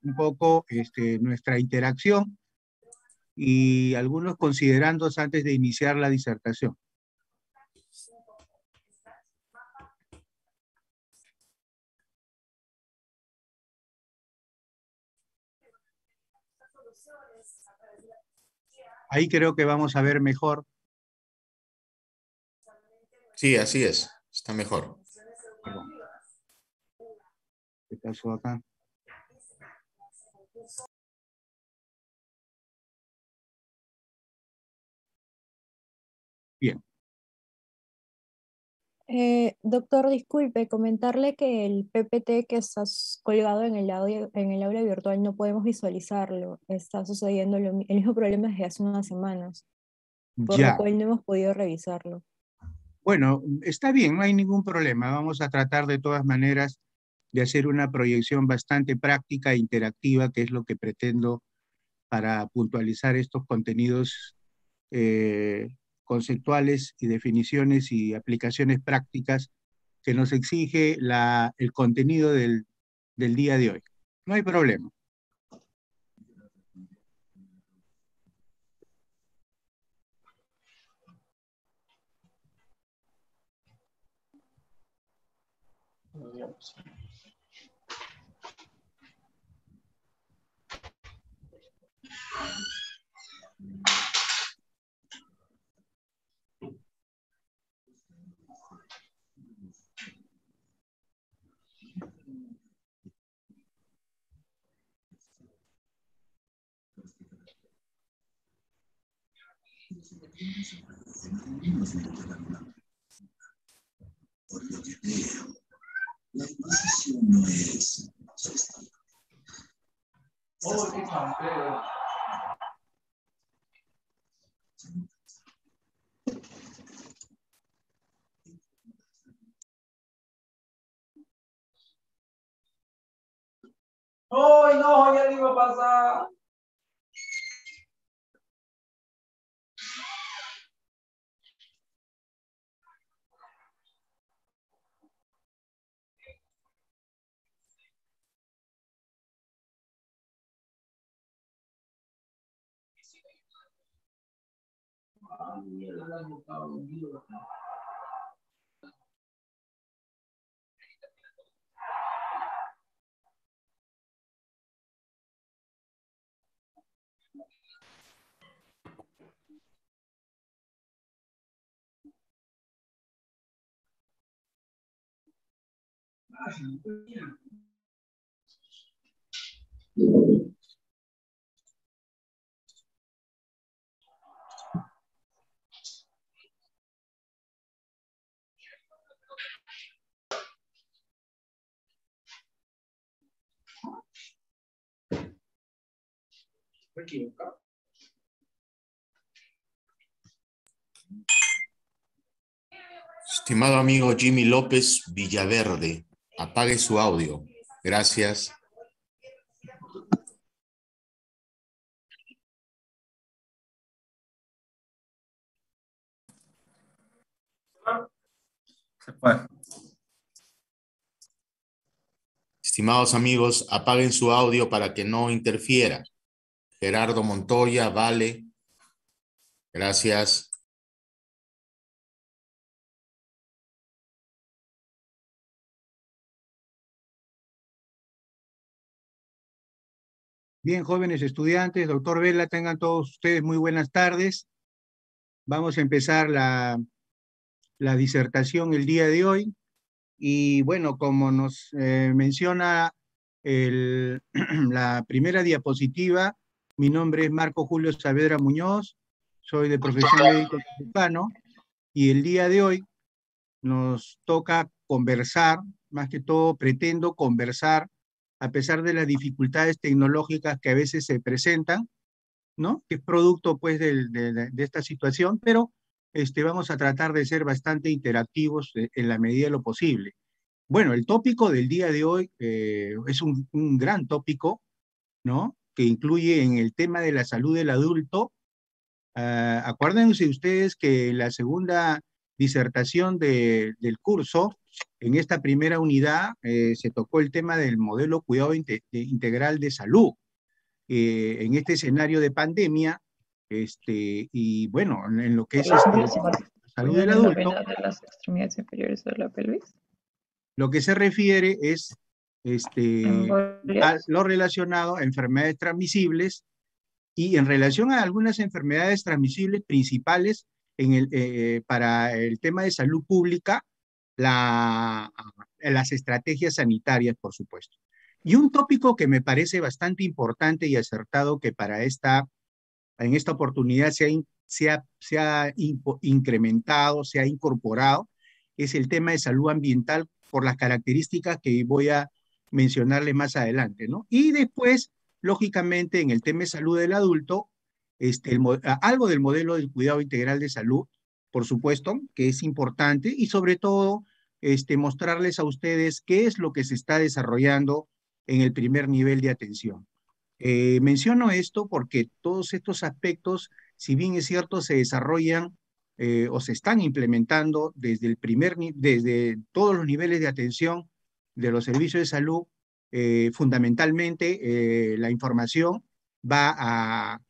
un poco nuestra interacción y algunos considerandos antes de iniciar la disertación. Ahí creo que vamos a ver mejor. Sí, así es. Está mejor. Perdón. ¿Qué pasó acá? Bien. Doctor, disculpe, comentarle que el PPT que está colgado en el aula virtual no podemos visualizarlo. Está sucediendo el mismo problema desde hace unas semanas, por lo Ya. cual no hemos podido revisarlo. Bueno, está bien, no hay ningún problema. Vamos a tratar de todas maneras de hacer una proyección bastante práctica e interactiva, que es lo que pretendo para puntualizar estos contenidos conceptuales y definiciones y aplicaciones prácticas que nos exige el contenido del día de hoy. No hay problema. Por lo que veo, la imposición no es su estilo. ¡Oh, qué campeón! ¡Oh, no! Ya le iba a pasar. Ah, mierda, la han botado vendido. Ah, sí, bien. Me equivoco. Estimado amigo Jimmy López Villaverde, apague su audio. Gracias. Se fue. Estimados amigos, apaguen su audio para que no interfiera. Gerardo Montoya, Vale. Gracias. Bien, jóvenes estudiantes, doctor Vela, tengan todos ustedes muy buenas tardes. Vamos a empezar la disertación el día de hoy. Y bueno, como nos menciona la primera diapositiva, mi nombre es Marco Julio Saavedra Muñoz, soy de profesión médico cirujano, y el día de hoy nos toca conversar, más que todo pretendo conversar, a pesar de las dificultades tecnológicas que a veces se presentan, ¿no? Que es producto pues de esta situación, pero vamos a tratar de ser bastante interactivos en la medida de lo posible. Bueno, el tópico del día de hoy es un gran tópico, ¿no? Que incluye en el tema de la salud del adulto. Acuérdense ustedes que la segunda disertación del curso En esta primera unidad se tocó el tema del modelo cuidado integral de salud. En este escenario de pandemia, y bueno, en lo que es la salud del adulto, de las extremidades inferiores de la pelvis. lo que se refiere es a lo relacionado a enfermedades transmisibles y en relación a algunas enfermedades transmisibles principales para el tema de salud pública, las estrategias sanitarias, por supuesto. Y un tópico que me parece bastante importante y acertado que en esta oportunidad se ha incrementado, se ha incorporado, es el tema de salud ambiental por las características que voy a mencionarle más adelante, ¿no? Y después, lógicamente, en el tema de salud del adulto, algo del modelo del cuidado integral de salud, por supuesto, que es importante, y sobre todo, mostrarles a ustedes qué es lo que se está desarrollando en el primer nivel de atención. Menciono esto porque todos estos aspectos, si bien es cierto, se desarrollan o se están implementando desde todos los niveles de atención de los servicios de salud, fundamentalmente la información va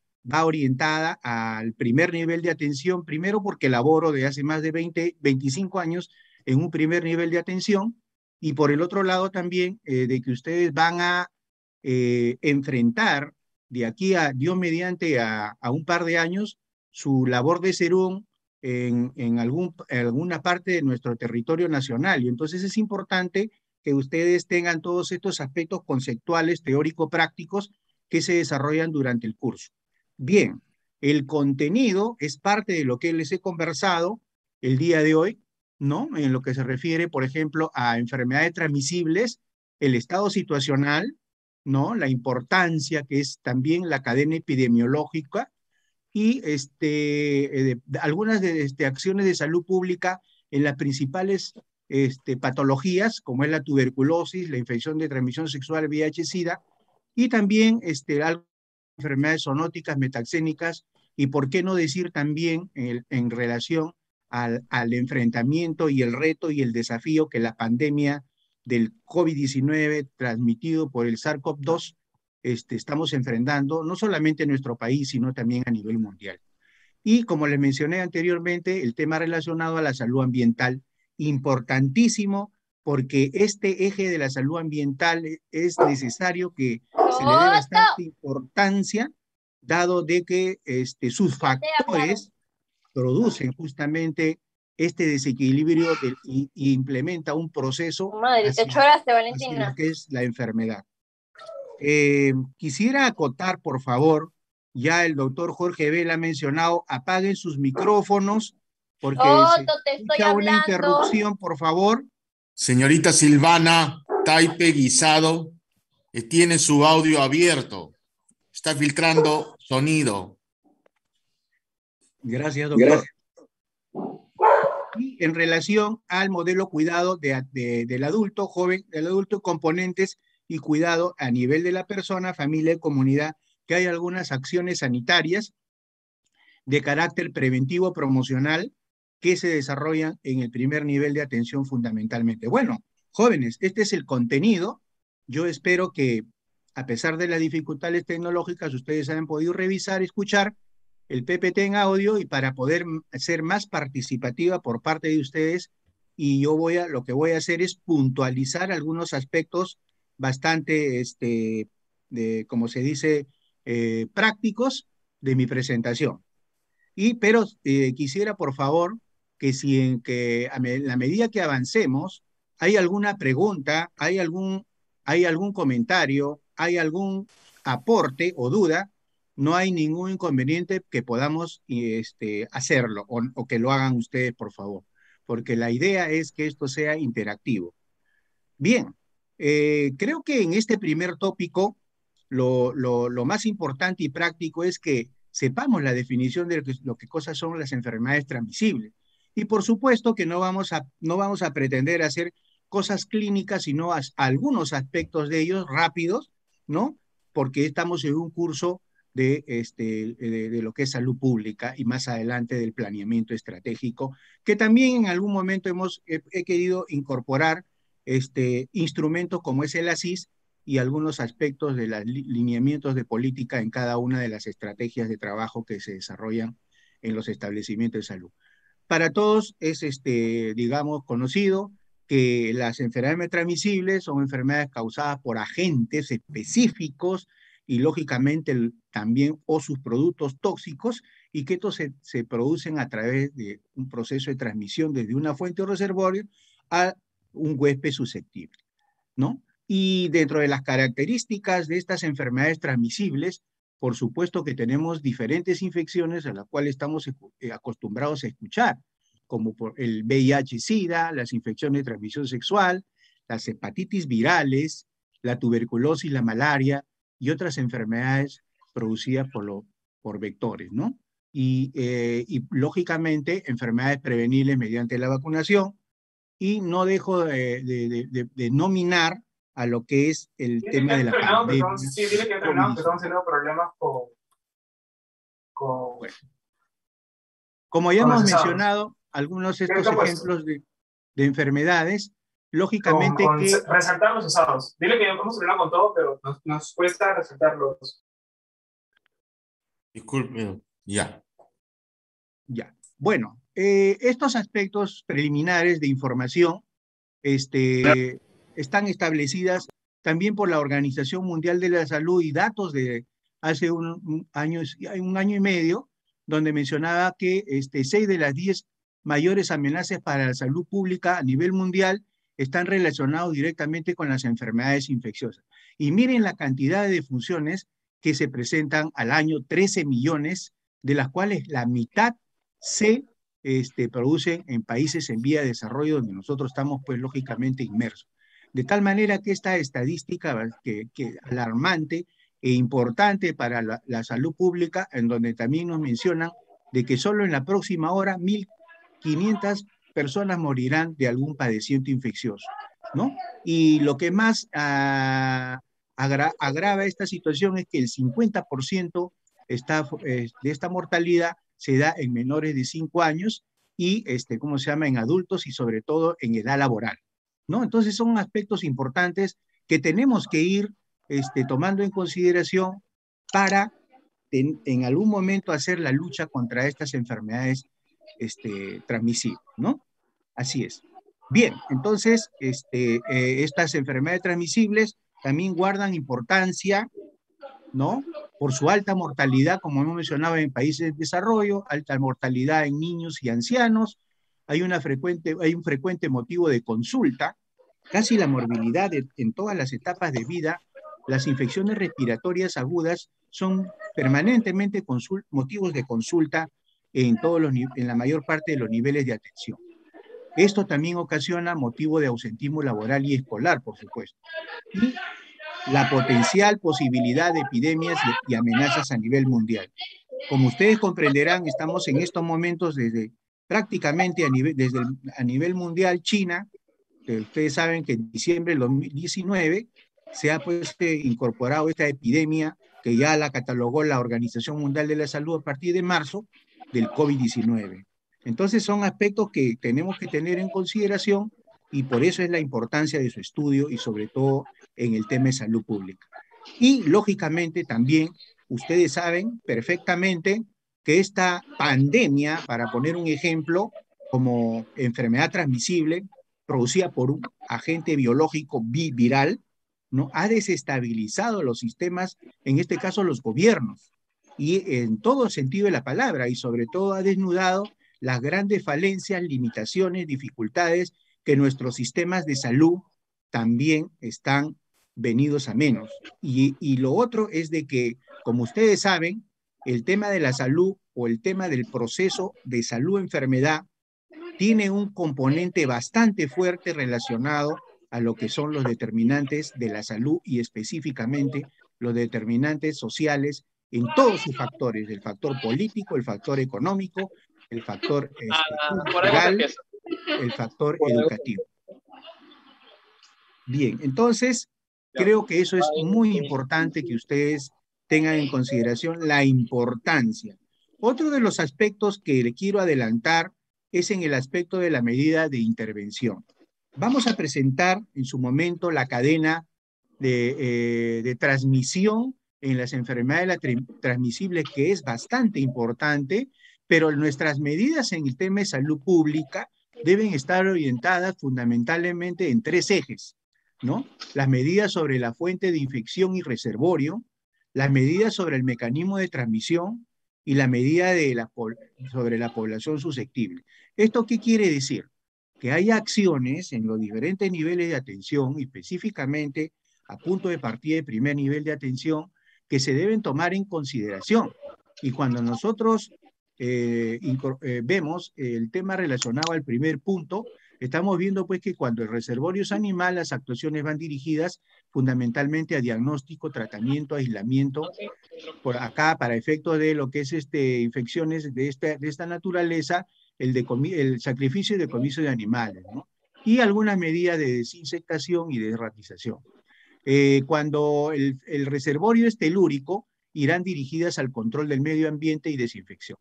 orientada al primer nivel de atención, primero porque laboro de hace más de 25 años en un primer nivel de atención, y por el otro lado también de que ustedes van a enfrentar de aquí a Dios mediante a un par de años su labor de SERUM en alguna parte de nuestro territorio nacional. Y entonces es importante que ustedes tengan todos estos aspectos conceptuales, teórico-prácticos que se desarrollan durante el curso. Bien, el contenido es parte de lo que les he conversado el día de hoy, ¿no? En lo que se refiere, por ejemplo, a enfermedades transmisibles, el estado situacional, ¿no? La importancia que es también la cadena epidemiológica y algunas acciones de salud pública en las principales patologías, como es la tuberculosis, la infección de transmisión sexual VIH-Sida, y también enfermedades zoonóticas, metaxénicas, y por qué no decir también en relación al enfrentamiento y el reto y el desafío que la pandemia del COVID-19 transmitido por el SARS-CoV-2 estamos enfrentando, no solamente en nuestro país, sino también a nivel mundial. Y como les mencioné anteriormente, el tema relacionado a la salud ambiental, importantísimo, porque este eje de la salud ambiental es necesario que se le dé bastante importancia, dado de que sus factores producen justamente este desequilibrio y implementa un proceso Madre, te choraste, hacia Valentina. lo que es la enfermedad. Quisiera acotar, por favor, ya el doctor Jorge Vela ha mencionado, apaguen sus micrófonos porque se escucha una interrupción, por favor. Señorita Silvana Taipe Guisado, tiene su audio abierto. Está filtrando sonido. Gracias, doctor. Y en relación al modelo cuidado del adulto joven, del adulto, componentes y cuidado a nivel de la persona, familia y comunidad, que hay algunas acciones sanitarias de carácter preventivo promocional que se desarrollan en el primer nivel de atención fundamentalmente. Bueno, jóvenes, este es el contenido. Yo espero que, a pesar de las dificultades tecnológicas, ustedes hayan podido revisar, escuchar el PPT en audio y para poder ser más participativa por parte de ustedes. Y yo lo que voy a hacer es puntualizar algunos aspectos bastante, como se dice, prácticos de mi presentación. Pero quisiera, por favor, que en la medida que avancemos, hay alguna pregunta, hay algún comentario, hay algún aporte o duda, no hay ningún inconveniente que podamos hacerlo o que lo hagan ustedes, por favor, porque la idea es que esto sea interactivo. Bien, creo que en este primer tópico lo más importante y práctico es que sepamos la definición de lo que cosas son las enfermedades transmisibles. Y por supuesto que no vamos a pretender hacer cosas clínicas, sino algunos aspectos de ellos rápidos, ¿no? Porque estamos en un curso de lo que es salud pública y más adelante del planeamiento estratégico, que también en algún momento he querido incorporar instrumentos como es el ASIS y algunos aspectos de los lineamientos de política en cada una de las estrategias de trabajo que se desarrollan en los establecimientos de salud. Para todos es, digamos, conocido que las enfermedades transmisibles son enfermedades causadas por agentes específicos y lógicamente también o sus productos tóxicos, y que estos se producen a través de un proceso de transmisión desde una fuente o reservorio a un huésped susceptible, ¿no? Y dentro de las características de estas enfermedades transmisibles, por supuesto que tenemos diferentes infecciones a las cuales estamos acostumbrados a escuchar, como por el VIH-Sida, las infecciones de transmisión sexual, las hepatitis virales, la tuberculosis, la malaria y otras enfermedades producidas por vectores, ¿no? Y lógicamente enfermedades prevenibles mediante la vacunación, y no dejo de nominar a lo que es el tema de la pandemia. Sí, dile que terminamos, que estamos teniendo problemas bueno, como ya hemos mencionado, algunos de estos ejemplos de enfermedades, lógicamente resaltar los usados. Dile que hemos terminado con todo, pero nos cuesta resaltarlos. Disculpe, ya. Ya. Bueno, estos aspectos preliminares de información están establecidas también por la Organización Mundial de la Salud y datos de hace un año y medio, donde mencionaba que 6 de las 10 mayores amenazas para la salud pública a nivel mundial están relacionados directamente con las enfermedades infecciosas. Y miren la cantidad de defunciones que se presentan al año, 13 millones, de las cuales la mitad se producen en países en vía de desarrollo, donde nosotros estamos, pues, lógicamente inmersos. De tal manera que esta estadística que alarmante e importante para la salud pública, en donde también nos mencionan de que solo en la próxima hora 1.500 personas morirán de algún padecimiento infeccioso, ¿no? Y lo que más agrava esta situación es que el 50% de esta mortalidad se da en menores de 5 años y, ¿cómo se llama?, en adultos y sobre todo en edad laboral, ¿no? Entonces son aspectos importantes que tenemos que ir tomando en consideración para en algún momento hacer la lucha contra estas enfermedades transmisibles, ¿no? Así es. Bien, entonces estas enfermedades transmisibles también guardan importancia, ¿no? Por su alta mortalidad, como hemos mencionado, en países de desarrollo, alta mortalidad en niños y ancianos. Hay un frecuente motivo de consulta, casi la morbilidad en todas las etapas de vida. Las infecciones respiratorias agudas son permanentemente motivos de consulta en la mayor parte de los niveles de atención. Esto también ocasiona motivo de ausentismo laboral y escolar, por supuesto. Y la potencial posibilidad de epidemias y amenazas a nivel mundial. Como ustedes comprenderán, estamos en estos momentos prácticamente a nivel mundial. China, que ustedes saben que en diciembre del 2019 se ha incorporado esta epidemia que ya la catalogó la Organización Mundial de la Salud a partir de marzo del COVID-19. Entonces son aspectos que tenemos que tener en consideración y por eso es la importancia de su estudio y sobre todo en el tema de salud pública. Y lógicamente también ustedes saben perfectamente que esta pandemia, para poner un ejemplo, como enfermedad transmisible producida por un agente biológico viral, ¿no?, ha desestabilizado los sistemas, en este caso los gobiernos, y en todo sentido de la palabra, y sobre todo ha desnudado las grandes falencias, limitaciones, dificultades que nuestros sistemas de salud también están venidos a menos. Y lo otro es de que, como ustedes saben, el tema de la salud o el tema del proceso de salud-enfermedad tiene un componente bastante fuerte relacionado a lo que son los determinantes de la salud y específicamente los determinantes sociales en todos sus factores, el factor político, el factor económico, el factor cultural, el factor educativo. Bien, entonces creo que eso es muy importante que ustedes tengan en consideración la importancia. Otro de los aspectos que le quiero adelantar es en el aspecto de la medida de intervención. Vamos a presentar en su momento la cadena de transmisión en las enfermedades transmisibles, que es bastante importante, pero nuestras medidas en el tema de salud pública deben estar orientadas fundamentalmente en tres ejes, ¿no? Las medidas sobre la fuente de infección y reservorio, las medidas sobre el mecanismo de transmisión y la medida sobre la población susceptible. ¿Esto qué quiere decir? Que hay acciones en los diferentes niveles de atención, específicamente a punto de partida de primer nivel de atención, que se deben tomar en consideración. Y cuando nosotros vemos el tema relacionado al primer punto, estamos viendo pues que cuando el reservorio es animal, las actuaciones van dirigidas fundamentalmente a diagnóstico, tratamiento, aislamiento, por acá para efectos de lo que es infecciones de esta naturaleza, el sacrificio y decomiso de animales, ¿no? Y algunas medidas de desinsectación y de ratización. Cuando el reservorio es telúrico, irán dirigidas al control del medio ambiente y desinfección.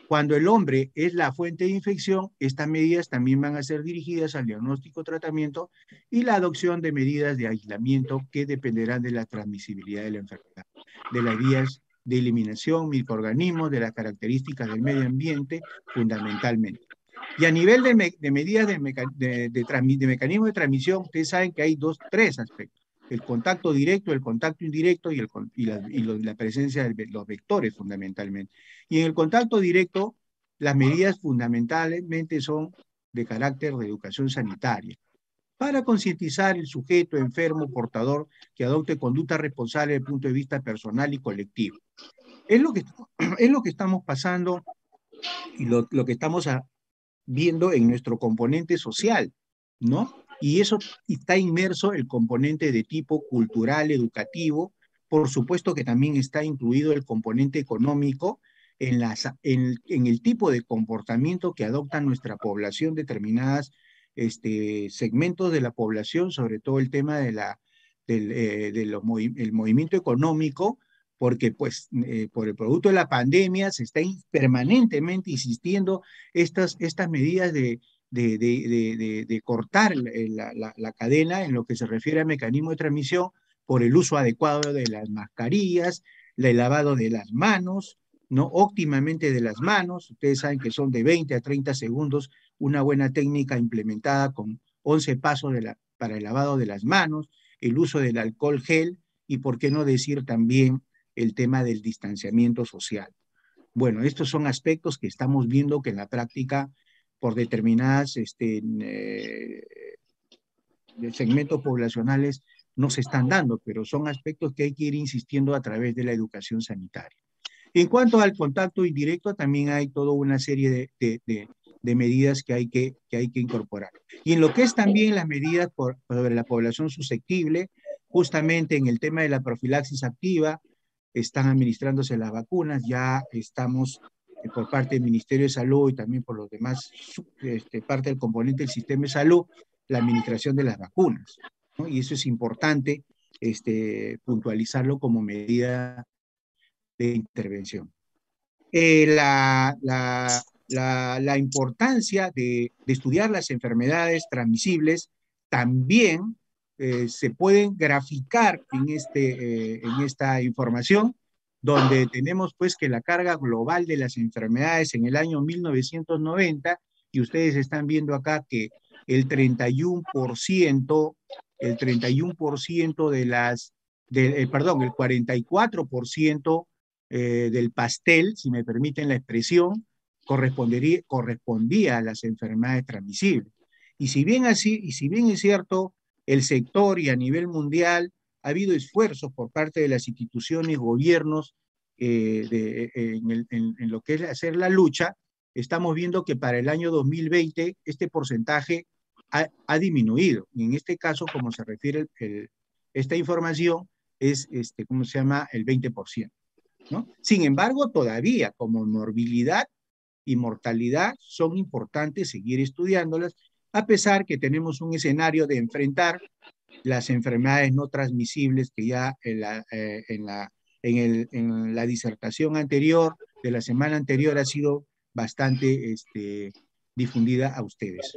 Cuando el hombre es la fuente de infección, estas medidas también van a ser dirigidas al diagnóstico, tratamiento y la adopción de medidas de aislamiento que dependerán de la transmisibilidad de la enfermedad, de las vías de eliminación, microorganismos, de las características del medio ambiente, fundamentalmente. Y a nivel de medidas de mecanismo de transmisión, ustedes saben que hay tres aspectos: el contacto directo, el contacto indirecto y la presencia de los vectores, fundamentalmente. Y en el contacto directo, las medidas fundamentalmente son de carácter de educación sanitaria, para concientizar el sujeto enfermo portador que adopte conducta responsable desde el punto de vista personal y colectivo. Es lo que estamos pasando y lo que estamos viendo en nuestro componente social, ¿no? Y eso está inmerso el componente de tipo cultural, educativo, por supuesto que también está incluido el componente económico en el tipo de comportamiento que adopta nuestra población, determinadas segmentos de la población, sobre todo el tema del movimiento económico, porque pues por el producto de la pandemia se está permanentemente insistiendo estas medidas de cortar la cadena en lo que se refiere al mecanismo de transmisión por el uso adecuado de las mascarillas, el lavado de las manos, ¿no? Óptimamente de las manos. Ustedes saben que son de 20 a 30 segundos una buena técnica implementada con 11 pasos para el lavado de las manos, el uso del alcohol gel y, por qué no decir también, el tema del distanciamiento social. Bueno, estos son aspectos que estamos viendo que en la práctica, por determinadas segmentos poblacionales, no se están dando, pero son aspectos que hay que ir insistiendo a través de la educación sanitaria. En cuanto al contacto indirecto, también hay toda una serie de medidas que hay que incorporar. Y en lo que es también las medidas sobre la población susceptible, justamente en el tema de la profilaxis activa, están administrándose las vacunas, ya estamos por parte del Ministerio de Salud y también por los demás, parte del componente del sistema de salud, la administración de las vacunas, ¿no? Y eso es importante puntualizarlo como medida de intervención. La importancia de estudiar las enfermedades transmisibles también se pueden graficar en esta información, donde tenemos pues que la carga global de las enfermedades en el año 1990, y ustedes están viendo acá que el 31% de las, perdón, el 44% del pastel, si me permiten la expresión, correspondía a las enfermedades transmisibles. Y si bien es cierto, el sector y a nivel mundial ha habido esfuerzos por parte de las instituciones, gobiernos, en lo que es hacer la lucha, estamos viendo que para el año 2020 este porcentaje ha disminuido. Y en este caso, como se refiere esta información, es, ¿cómo se llama?, el 20%. ¿No? Sin embargo, todavía como morbilidad y mortalidad son importantes seguir estudiándolas, a pesar que tenemos un escenario de enfrentar las enfermedades no transmisibles que ya en en la disertación anterior, de la semana anterior, ha sido bastante difundida a ustedes.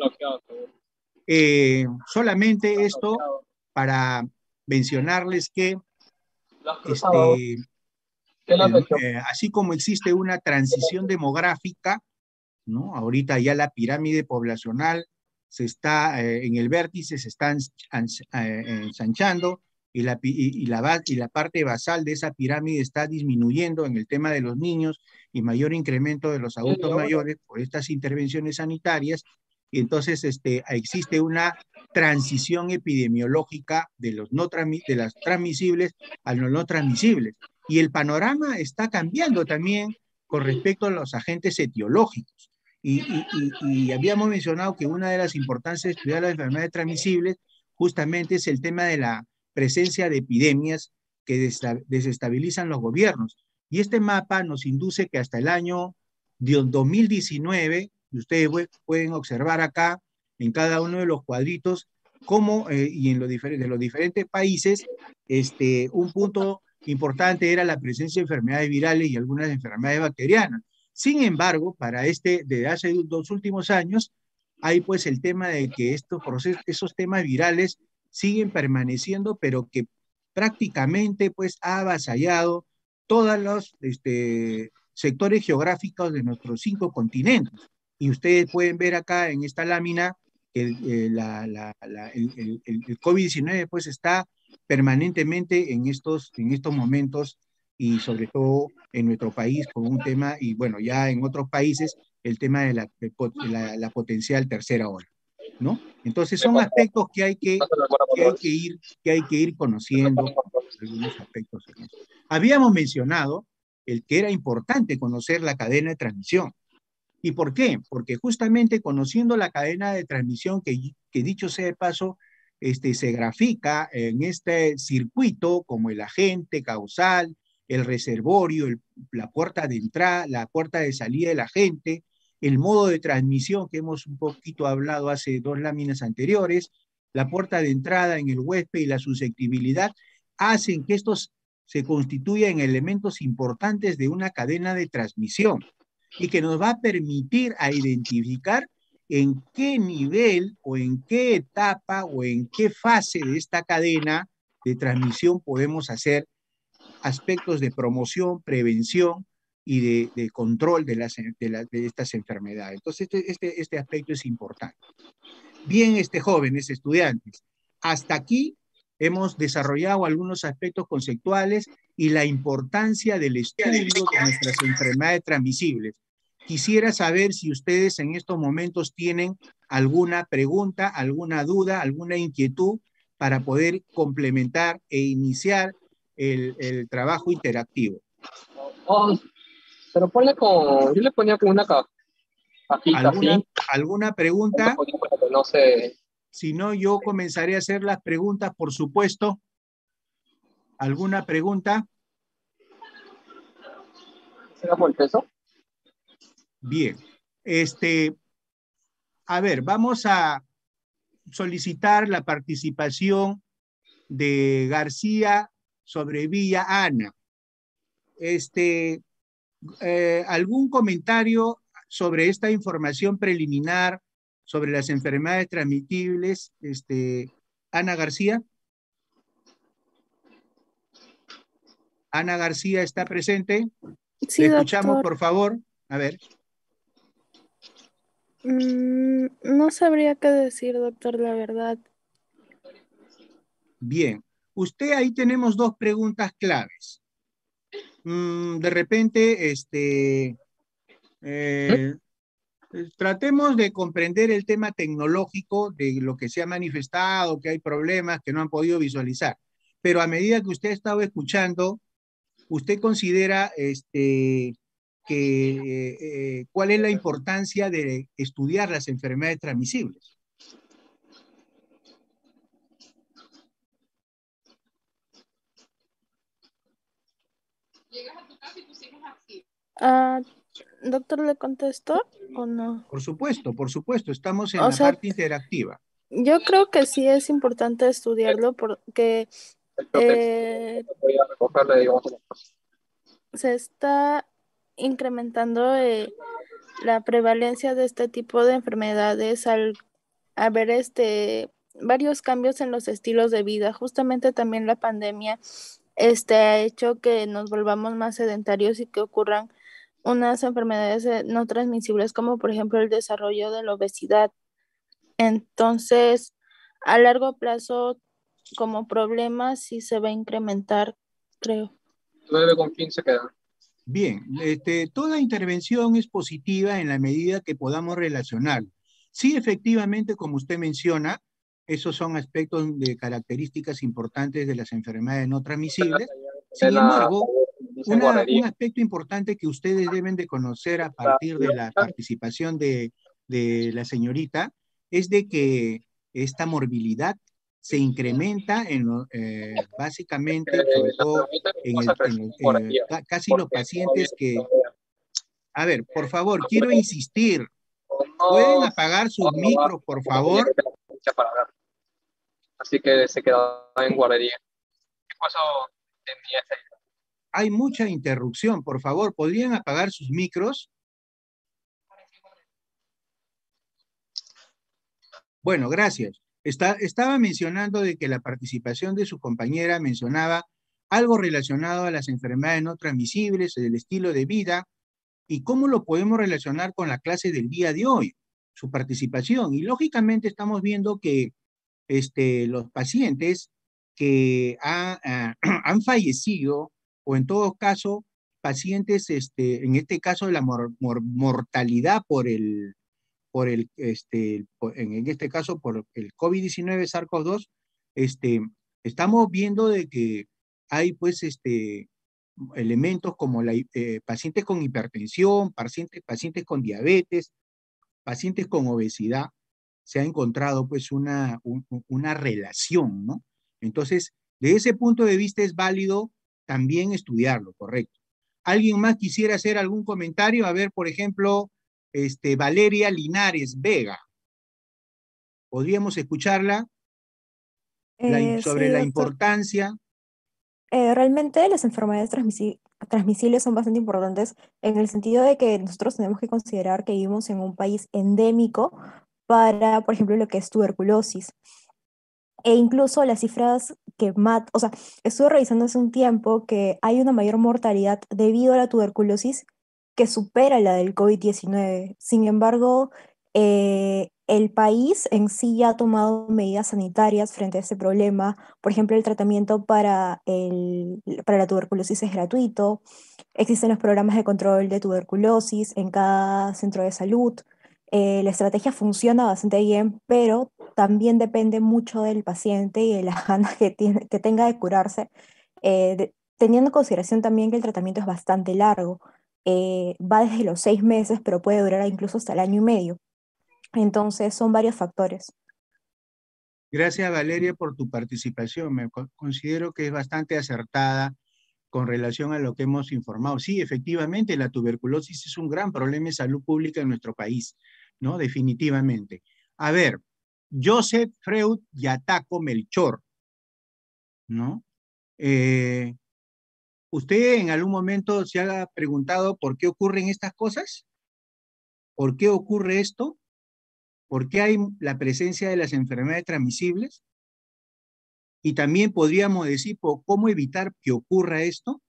Solamente esto para mencionarles que así como existe una transición demográfica, ¿no? Ahorita ya la pirámide poblacional se está en el vértice, se está ensanchando y la parte basal de esa pirámide está disminuyendo en el tema de los niños y mayor incremento de los adultos mayores por estas intervenciones sanitarias. Y entonces existe una transición epidemiológica de las transmisibles a los no transmisibles. Y el panorama está cambiando también con respecto a los agentes etiológicos. Y habíamos mencionado que una de las importancias de estudiar las enfermedades transmisibles justamente es el tema de la presencia de epidemias que desestabilizan los gobiernos. Y este mapa nos induce que hasta el año 2019, y ustedes pueden observar acá en cada uno de los cuadritos, cómo, y en los diferentes países, un punto importante era la presencia de enfermedades virales y algunas enfermedades bacterianas. Sin embargo, desde hace 2 últimos años, hay pues el tema de que esos temas virales siguen permaneciendo, pero que prácticamente pues ha avasallado todos los sectores geográficos de nuestros 5 continentes. Y ustedes pueden ver acá en esta lámina que el COVID-19 pues está permanentemente en estos momentos y sobre todo en nuestro país con un tema, y bueno, ya en otros países, el tema de la potencial tercera ola, ¿no? Entonces son aspectos que hay que ir conociendo, algunos aspectos. Habíamos mencionado el que era importante conocer la cadena de transmisión. ¿Y por qué? Porque justamente conociendo la cadena de transmisión, que dicho sea de paso, se grafica en este circuito como el agente causal, el reservorio, la puerta de entrada, la puerta de salida del agente, el modo de transmisión que hemos un poquito hablado hace 2 láminas anteriores, la puerta de entrada en el huésped y la susceptibilidad, hacen que estos se constituyan elementos importantes de una cadena de transmisión y que nos va a permitir a identificar en qué nivel o en qué etapa o en qué fase de esta cadena de transmisión podemos hacer aspectos de promoción, prevención y de control de estas enfermedades. Entonces, este aspecto es importante. Bien, jóvenes estudiantes, hasta aquí hemos desarrollado algunos aspectos conceptuales y la importancia del estudio de nuestras enfermedades transmisibles. Quisiera saber si ustedes en estos momentos tienen alguna pregunta, alguna duda, alguna inquietud para poder complementar e iniciar el trabajo interactivo. Pero yo le ponía con una cajita así. ¿Alguna pregunta? No sé. Si no, yo comenzaré a hacer las preguntas, por supuesto. ¿Alguna pregunta? ¿Será por el peso? Bien. A ver, vamos a solicitar la participación de García Sobrevilla Ana. ¿Algún comentario sobre esta información preliminar sobre las enfermedades transmitibles? Ana García. Ana García, ¿está presente? Sí, ¿Le escuchamos, doctor. por favor? A ver. No sabría qué decir, doctor, la verdad. Bien. Ahí tenemos 2 preguntas claves. De repente, tratemos de comprender el tema tecnológico de lo que se ha manifestado, que hay problemas que no han podido visualizar. Pero a medida que usted ha estado escuchando, ¿usted considera cuál es la importancia de estudiar las enfermedades transmisibles? ¿Doctor le contestó o no? Por supuesto, estamos en la parte interactiva. Yo creo que sí es importante estudiarlo porque el Protex. Voy a recogerle, digamos, las cosas. Se está incrementando la prevalencia de este tipo de enfermedades al haber varios cambios en los estilos de vida. Justamente también la pandemia ha hecho que nos volvamos más sedentarios y que ocurran unas enfermedades no transmisibles como por ejemplo el desarrollo de la obesidad. Entonces, a largo plazo, como problema, sí se va a incrementar, creo. 9,15 quedan. Bien, toda intervención es positiva en la medida que podamos relacionar. Sí, efectivamente, como usted menciona, esos son aspectos de características importantes de las enfermedades no transmisibles. Sin embargo, un aspecto importante que ustedes deben de conocer a partir de la participación de la señorita es de que esta morbilidad se incrementa básicamente, sobre todo casi los pacientes que... A ver, por favor, quiero insistir. ¿Pueden apagar sus micros, por favor? Así que se quedaba en guardería. ¿Qué pasó? Hay mucha interrupción, por favor, ¿podrían apagar sus micros? Bueno, gracias. Estaba mencionando de que la participación de su compañera mencionaba algo relacionado a las enfermedades no transmisibles, el estilo de vida, y cómo lo podemos relacionar con la clase del día de hoy, su participación. Y lógicamente estamos viendo que los pacientes que han fallecido, o en todo caso, pacientes, en este caso, la mortalidad en este caso, por el COVID-19 SARS-CoV-2, estamos viendo de que hay, pues, elementos como pacientes con hipertensión, pacientes con diabetes, pacientes con obesidad, se ha encontrado pues una relación, ¿no? Entonces, de ese punto de vista es válido también estudiarlo, correcto. ¿Alguien más quisiera hacer algún comentario? A ver, por ejemplo, Valeria Linares Vega. ¿Podríamos escucharla? Sobre Sí, la doctor. importancia. Realmente las enfermedades transmisibles son bastante importantes en el sentido de que nosotros tenemos que considerar que vivimos en un país endémico para, por ejemplo, lo que es tuberculosis. E incluso las cifras o sea, estuve revisando hace un tiempo que hay una mayor mortalidad debido a la tuberculosis que supera la del COVID-19. Sin embargo, el país en sí ya ha tomado medidas sanitarias frente a ese problema. Por ejemplo, el tratamiento para la tuberculosis es gratuito. Existen los programas de control de tuberculosis en cada centro de salud. La estrategia funciona bastante bien, pero también depende mucho del paciente y de las ganas que tenga de curarse, teniendo en consideración también que el tratamiento es bastante largo. Va desde los 6 meses, pero puede durar incluso hasta el año y medio. Entonces, son varios factores. Gracias, Valeria, por tu participación. Considero que es bastante acertada con relación a lo que hemos informado. Sí, efectivamente, la tuberculosis es un gran problema de salud pública en nuestro país, ¿no? Definitivamente. A ver, Joseph Freud Yataco Melchor, ¿no? ¿Usted en algún momento se ha preguntado por qué ocurren estas cosas? ¿Por qué ocurre esto? ¿Por qué hay la presencia de las enfermedades transmisibles? Y también podríamos decir cómo evitar que ocurra esto.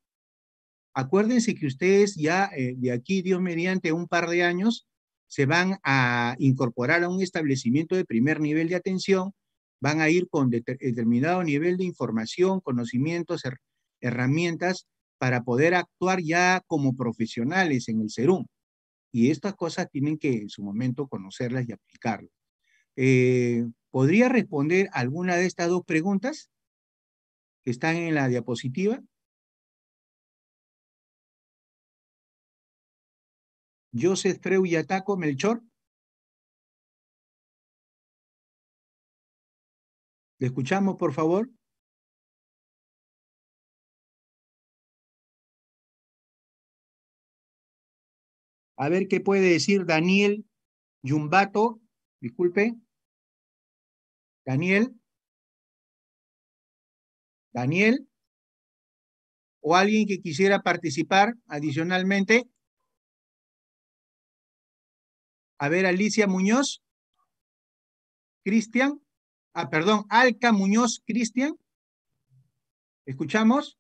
Acuérdense que ustedes ya de aquí, Dios mediante, un par de años, se van a incorporar a un establecimiento de primer nivel de atención, van a ir con determinado nivel de información, conocimientos, herramientas para poder actuar ya como profesionales en el SERUM. Y estas cosas tienen que en su momento conocerlas y aplicarlas. ¿Podría responder alguna de estas dos preguntas que están en la diapositiva? Joseph Freud Yataco Melchor. ¿Le escuchamos, por favor? A ver qué puede decir Daniel Yumbato. Disculpe. Daniel. Daniel, o alguien que quisiera participar adicionalmente. A ver, Alicia Muñoz, Cristian, perdón, Alca Muñoz, Cristian. ¿Escuchamos?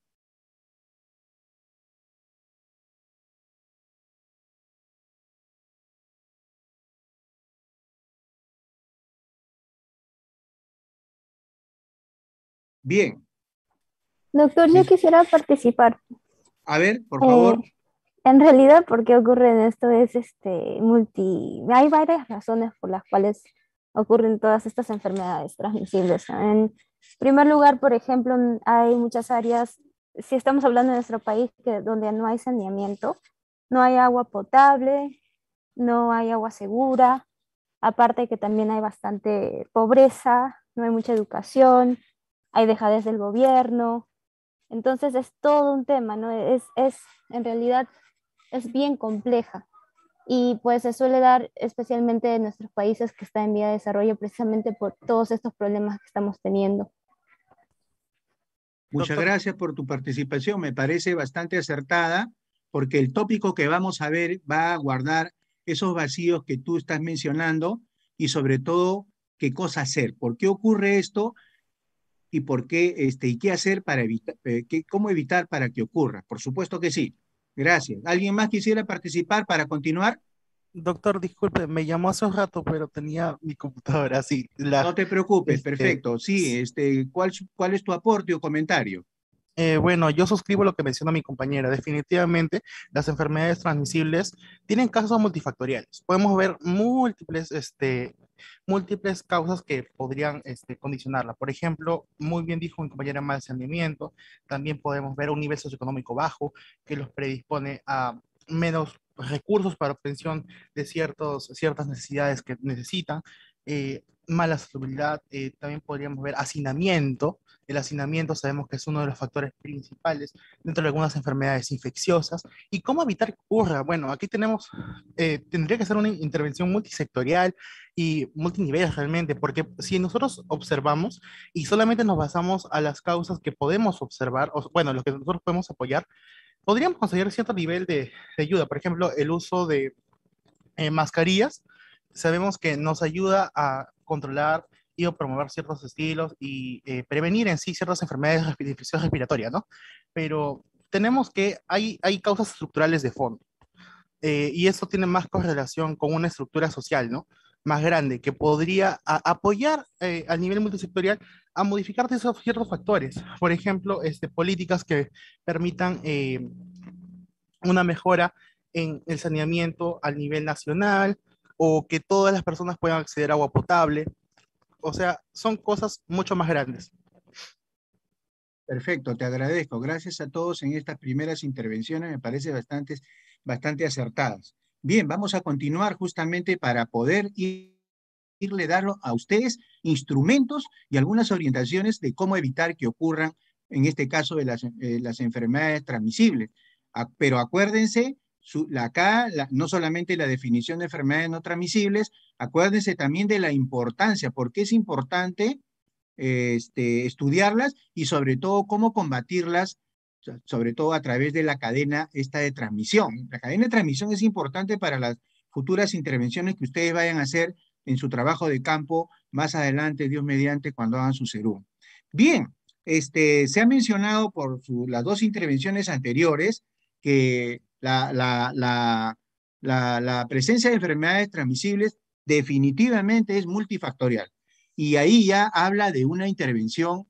Bien. Doctor, yo quisiera participar. A ver, por favor. En realidad, ¿por qué ocurre esto? Hay varias razones por las cuales ocurren todas estas enfermedades transmisibles. En primer lugar, por ejemplo, hay muchas áreas, si estamos hablando de nuestro país, donde no hay saneamiento, no hay agua potable, no hay agua segura, aparte que también hay bastante pobreza, no hay mucha educación, hay dejadez del gobierno. Entonces es todo un tema, ¿no? En realidad es bien compleja y pues se suele dar especialmente en nuestros países que están en vía de desarrollo precisamente por todos estos problemas que estamos teniendo. Muchas gracias por tu participación, me parece bastante acertada, porque el tópico que vamos a ver va a guardar esos vacíos que tú estás mencionando y sobre todo qué cosa hacer, por qué ocurre esto y por qué y qué hacer para evitar, cómo evitar para que ocurra. Por supuesto que sí. Gracias. ¿Alguien más quisiera participar para continuar? Doctor, disculpe, me llamó hace un rato, pero tenía mi computadora así. No te preocupes, perfecto. Sí, ¿cuál es tu aporte o comentario? Bueno, yo suscribo lo que menciona mi compañera. Definitivamente, las enfermedades transmisibles tienen causas multifactoriales. Podemos ver múltiples causas que podrían condicionarla. Por ejemplo, muy bien dijo mi compañera, mal saneamiento. También podemos ver un nivel socioeconómico bajo que los predispone a menos recursos para obtención de ciertas necesidades que necesitan. Mala salubridad, también podríamos ver hacinamiento. El hacinamiento sabemos que es uno de los factores principales dentro de algunas enfermedades infecciosas. ¿Y cómo evitar que ocurra? Bueno, aquí tendría que ser una intervención multisectorial y multinivel realmente, porque si nosotros observamos y solamente nos basamos a las causas que podemos observar, bueno, lo que nosotros podemos apoyar, podríamos conseguir cierto nivel de ayuda. Por ejemplo, el uso de mascarillas, sabemos que nos ayuda a controlar y a promover ciertos estilos y prevenir en sí ciertas enfermedades de infección respiratoria, ¿no? Pero hay causas estructurales de fondo. Y eso tiene más correlación con una estructura social, ¿no? Más grande, que podría apoyar a nivel multisectorial a modificar ciertos factores. Por ejemplo, políticas que permitan una mejora en el saneamiento a nivel nacional o que todas las personas puedan acceder a agua potable. O sea, son cosas mucho más grandes. Perfecto, te agradezco. Gracias a todos en estas primeras intervenciones, me parece bastante acertadas. Bien, vamos a continuar justamente para poder irle darlo a ustedes instrumentos y algunas orientaciones de cómo evitar que ocurran, en este caso, de las enfermedades transmisibles. Pero acuérdense, no solamente la definición de enfermedades no transmisibles, acuérdense también de la importancia, porque es importante estudiarlas y sobre todo cómo combatirlas, sobre todo a través de la cadena esta de transmisión. La cadena de transmisión es importante para las futuras intervenciones que ustedes vayan a hacer en su trabajo de campo más adelante, Dios mediante, cuando hagan su serum. Bien, se ha mencionado por las dos intervenciones anteriores que la presencia de enfermedades transmisibles definitivamente es multifactorial. Y ahí ya habla de una intervención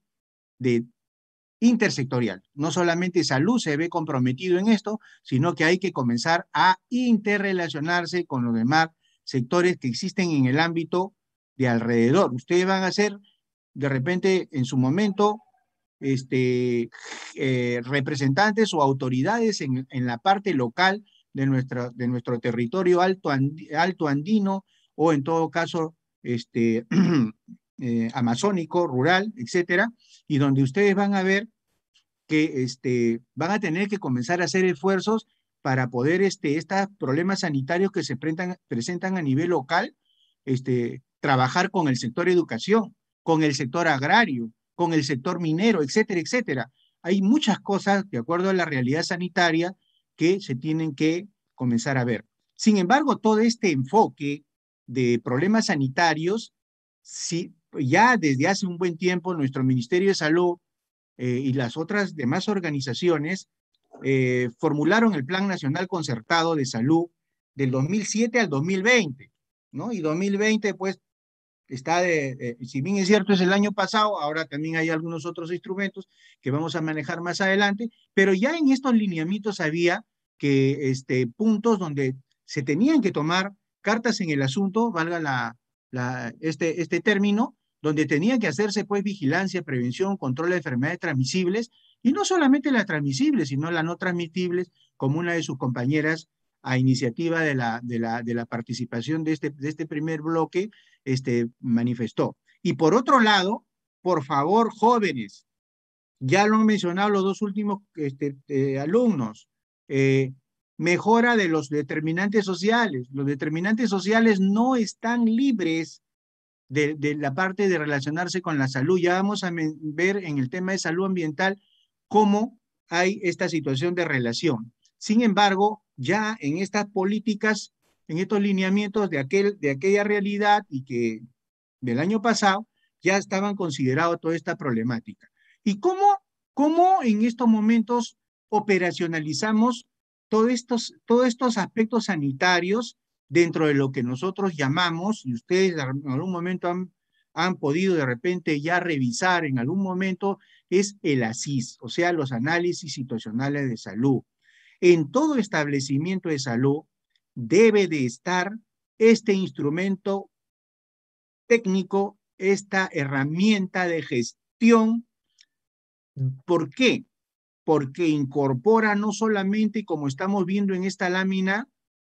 intersectorial. No solamente salud se ve comprometido en esto, sino que hay que comenzar a interrelacionarse con los demás sectores que existen en el ámbito de alrededor. Ustedes van a ser, de repente, en su momento, representantes o autoridades en la parte local de nuestro territorio alto andino, o en todo caso amazónico, rural, etcétera, y donde ustedes van a ver que van a tener que comenzar a hacer esfuerzos para poder estos problemas sanitarios que se presentan a nivel local, trabajar con el sector educación, con el sector agrario, con el sector minero, etcétera, etcétera. Hay muchas cosas, de acuerdo a la realidad sanitaria, que se tienen que comenzar a ver. Sin embargo, todo este enfoque de problemas sanitarios, sí, ya desde hace un buen tiempo nuestro Ministerio de Salud y las otras demás organizaciones formularon el Plan Nacional Concertado de Salud del 2007 al 2020, ¿no? Y 2020, pues, está si bien es cierto, es el año pasado, ahora también hay algunos otros instrumentos que vamos a manejar más adelante, pero ya en estos lineamientos había que puntos donde se tenían que tomar cartas en el asunto, valga este término, donde tenía que hacerse pues vigilancia, prevención, control de enfermedades transmisibles, y no solamente las transmisibles, sino las no transmisibles, como una de sus compañeras a iniciativa de la participación de este primer bloque, manifestó. Y por otro lado, por favor, jóvenes, ya lo han mencionado los dos últimos alumnos, mejora de los determinantes sociales. Los determinantes sociales no están libres de la parte de relacionarse con la salud. Ya vamos a ver en el tema de salud ambiental cómo hay esta situación de relación. Sin embargo, ya en estas políticas, en estos lineamientos de aquella realidad y que del año pasado, ya estaban considerados toda esta problemática. ¿Y cómo en estos momentos operacionalizamos todos estos aspectos sanitarios dentro de lo que nosotros llamamos, y ustedes en algún momento han podido de repente ya revisar en algún momento, es el ASIS, o sea, los análisis situacionales de salud. En todo establecimiento de salud debe de estar este instrumento técnico, esta herramienta de gestión. ¿Por qué? Porque incorpora no solamente, como estamos viendo en esta lámina,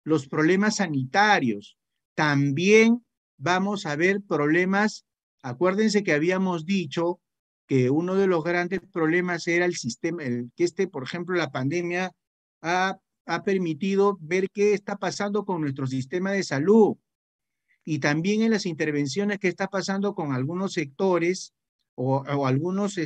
los problemas sanitarios, también vamos a ver problemas. Acuérdense que habíamos dicho que uno de los grandes problemas era el sistema, que por ejemplo, la pandemia ha permitido ver qué está pasando con nuestro sistema de salud y también en las intervenciones que está pasando con algunos sectores o algunos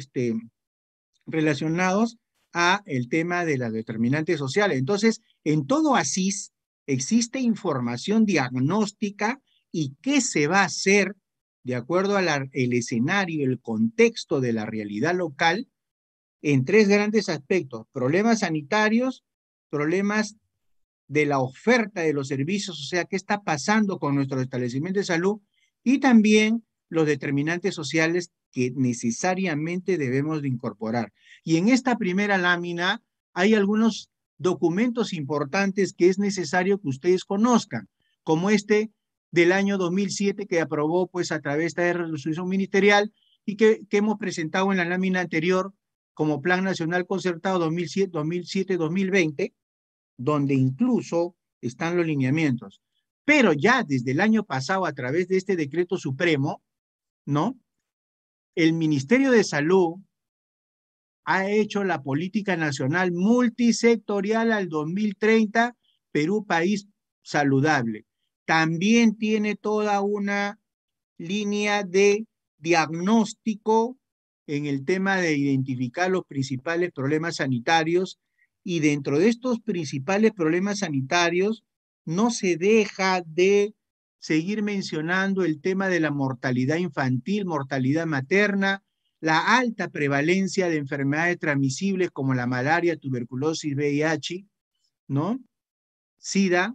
relacionados a el tema de las determinantes sociales. Entonces, en todo ASIS existe información diagnóstica y qué se va a hacer de acuerdo al escenario, el contexto de la realidad local, en tres grandes aspectos: problemas sanitarios, problemas de la oferta de los servicios, o sea, qué está pasando con nuestros establecimientos de salud, y también los determinantes sociales que necesariamente debemos de incorporar. Y en esta primera lámina hay algunos documentos importantes que es necesario que ustedes conozcan, como este del año 2007 que aprobó pues a través de esta resolución ministerial y que hemos presentado en la lámina anterior como Plan Nacional Concertado 2007-2020, donde incluso están los lineamientos. Pero ya desde el año pasado, a través de este decreto supremo, ¿no? El Ministerio de Salud ha hecho la política nacional multisectorial al 2030, Perú país saludable. También tiene toda una línea de diagnóstico en el tema de identificar los principales problemas sanitarios, y dentro de estos principales problemas sanitarios no se deja de seguir mencionando el tema de la mortalidad infantil, mortalidad materna, la alta prevalencia de enfermedades transmisibles como la malaria, tuberculosis, VIH, ¿no? SIDA.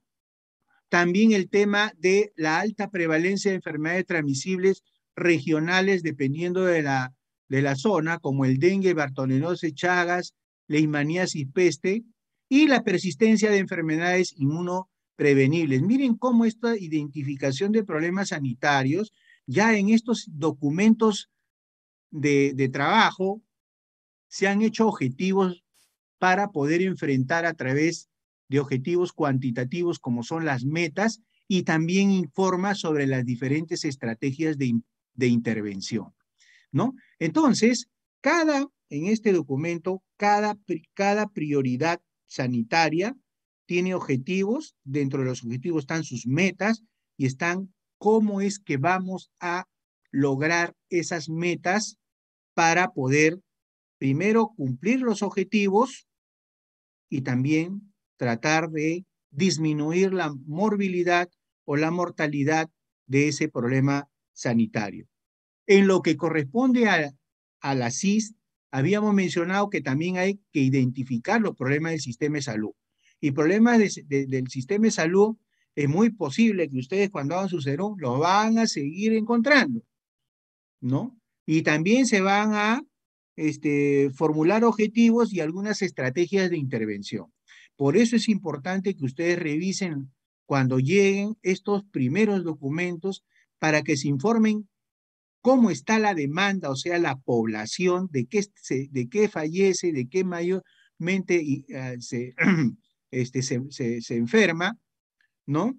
También el tema de la alta prevalencia de enfermedades transmisibles regionales dependiendo de la zona, como el dengue, bartonellosis, Chagas, leishmaniasis, peste, y la persistencia de enfermedades inmunoprevenibles. Miren cómo esta identificación de problemas sanitarios, ya en estos documentos de trabajo, se han hecho objetivos para poder enfrentar a través de objetivos cuantitativos como son las metas, y también informa sobre las diferentes estrategias de intervención, ¿no? Entonces, en este documento, cada prioridad sanitaria tiene objetivos. Dentro de los objetivos están sus metas y están cómo es que vamos a lograr esas metas para poder primero cumplir los objetivos y también tratar de disminuir la morbilidad o la mortalidad de ese problema sanitario. En lo que corresponde a la CIS, habíamos mencionado que también hay que identificar los problemas del sistema de salud. Y problemas del sistema de salud es muy posible que ustedes cuando hagan su serum los van a seguir encontrando, ¿no? Y también se van a formular objetivos y algunas estrategias de intervención. Por eso es importante que ustedes revisen cuando lleguen estos primeros documentos para que se informen cómo está la demanda, o sea, la población, de qué fallece, de qué mayormente se enferma, ¿no?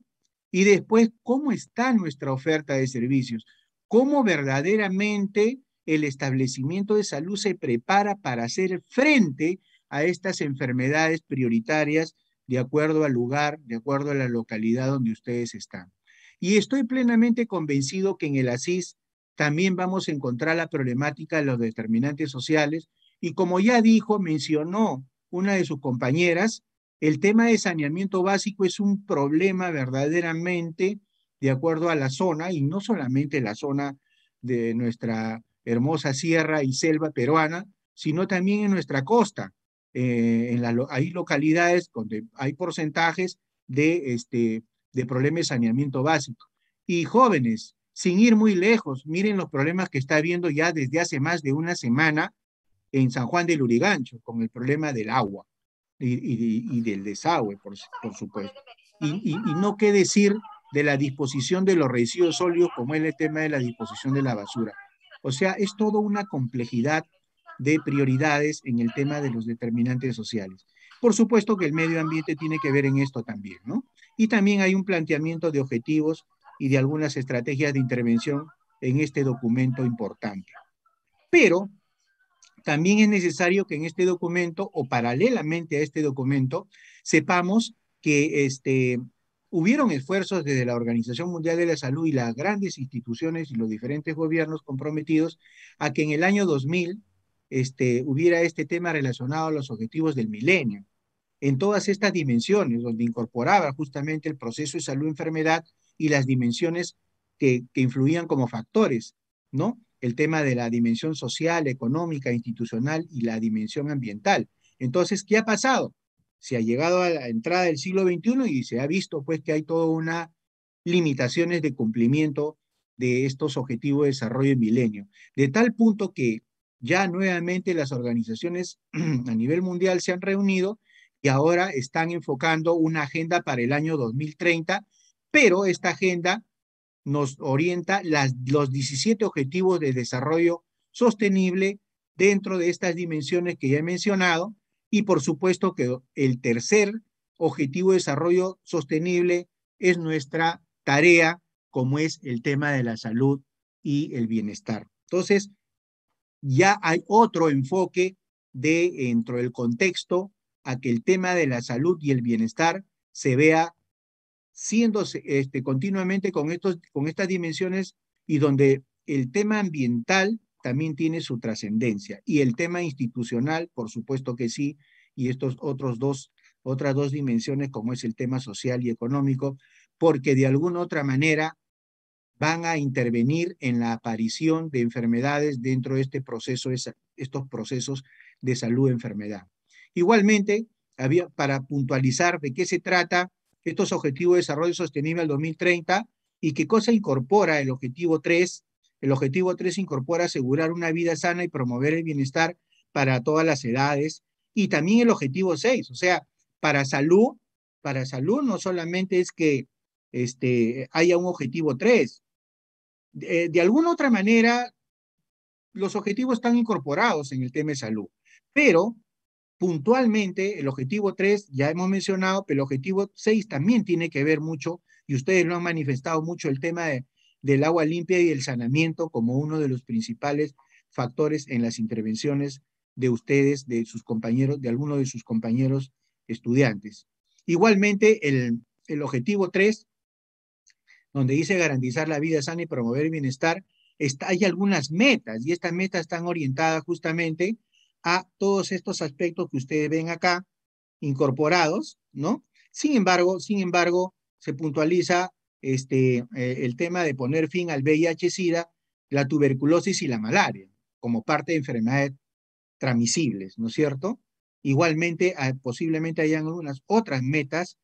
Y después, cómo está nuestra oferta de servicios, cómo verdaderamente el establecimiento de salud se prepara para hacer frente a estas enfermedades prioritarias de acuerdo al lugar, de acuerdo a la localidad donde ustedes están. Y estoy plenamente convencido que en el ASIS también vamos a encontrar la problemática de los determinantes sociales y como ya mencionó una de sus compañeras, el tema de saneamiento básico es un problema verdaderamente de acuerdo a la zona y no solamente la zona de nuestra hermosa sierra y selva peruana, sino también en nuestra costa. Hay localidades donde hay porcentajes de problemas de saneamiento básico. Y jóvenes, sin ir muy lejos, miren los problemas que está habiendo ya desde hace más de una semana en San Juan del Lurigancho, con el problema del agua y del desagüe, por supuesto. Y no qué decir de la disposición de los residuos sólidos, como es el tema de la disposición de la basura. O sea, es toda una complejidad de prioridades en el tema de los determinantes sociales. Por supuesto que el medio ambiente tiene que ver en esto también, ¿no? Y también hay un planteamiento de objetivos y de algunas estrategias de intervención en este documento importante. Pero también es necesario que en este documento, o paralelamente a este documento, sepamos que hubieron esfuerzos desde la Organización Mundial de la Salud y las grandes instituciones y los diferentes gobiernos comprometidos a que en el año 2000 hubiera este tema relacionado a los objetivos del milenio, en todas estas dimensiones, donde incorporaba justamente el proceso de salud-enfermedad y las dimensiones que influían como factores, ¿no? El tema de la dimensión social, económica, institucional y la dimensión ambiental. Entonces, ¿qué ha pasado? Se ha llegado a la entrada del siglo XXI y se ha visto pues que hay toda una limitaciones de cumplimiento de estos objetivos de desarrollo del milenio, de tal punto que ya nuevamente las organizaciones a nivel mundial se han reunido y ahora están enfocando una agenda para el año 2030, pero esta agenda nos orienta los 17 objetivos de desarrollo sostenible dentro de estas dimensiones que ya he mencionado, y por supuesto que el tercer objetivo de desarrollo sostenible es nuestra tarea, como es el tema de la salud y el bienestar. Entonces, ya hay otro enfoque dentro del contexto a que el tema de la salud y el bienestar se vea siendo continuamente con estas dimensiones y donde el tema ambiental también tiene su trascendencia y el tema institucional, por supuesto que sí, y otras dos dimensiones como es el tema social y económico, porque de alguna otra manera van a intervenir en la aparición de enfermedades dentro de estos procesos de salud-enfermedad. Igualmente, para puntualizar de qué se trata estos objetivos de desarrollo sostenible al 2030 y qué cosa incorpora el objetivo 3. El objetivo 3 incorpora asegurar una vida sana y promover el bienestar para todas las edades, y también el objetivo 6, o sea, para salud no solamente es que haya un objetivo 3. De alguna otra manera, los objetivos están incorporados en el tema de salud, pero puntualmente el objetivo 3 ya hemos mencionado, pero el objetivo 6 también tiene que ver mucho, y ustedes lo han manifestado mucho, el tema del agua limpia y el saneamiento como uno de los principales factores en las intervenciones de ustedes, de sus compañeros, de algunos de sus compañeros estudiantes. Igualmente, el objetivo 3, donde dice garantizar la vida sana y promover el bienestar, hay algunas metas, y estas metas están orientadas justamente a todos estos aspectos que ustedes ven acá incorporados, ¿no? Sin embargo, se puntualiza el tema de poner fin al VIH-Sida, la tuberculosis y la malaria, como parte de enfermedades transmisibles, ¿no es cierto? Igualmente, posiblemente hayan algunas otras metas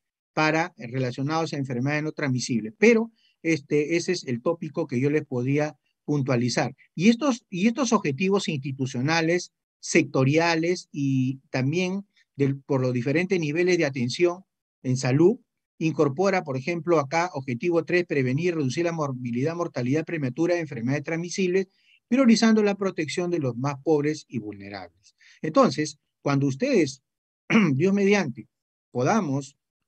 relacionadas a enfermedades no transmisibles, pero ese es el tópico que yo les podía puntualizar. Y estos objetivos institucionales, sectoriales y también por los diferentes niveles de atención en salud, incorpora, por ejemplo, acá, objetivo 3, prevenir y reducir la morbilidad, mortalidad prematura de enfermedades transmisibles, priorizando la protección de los más pobres y vulnerables. Entonces, cuando ustedes, Dios mediante,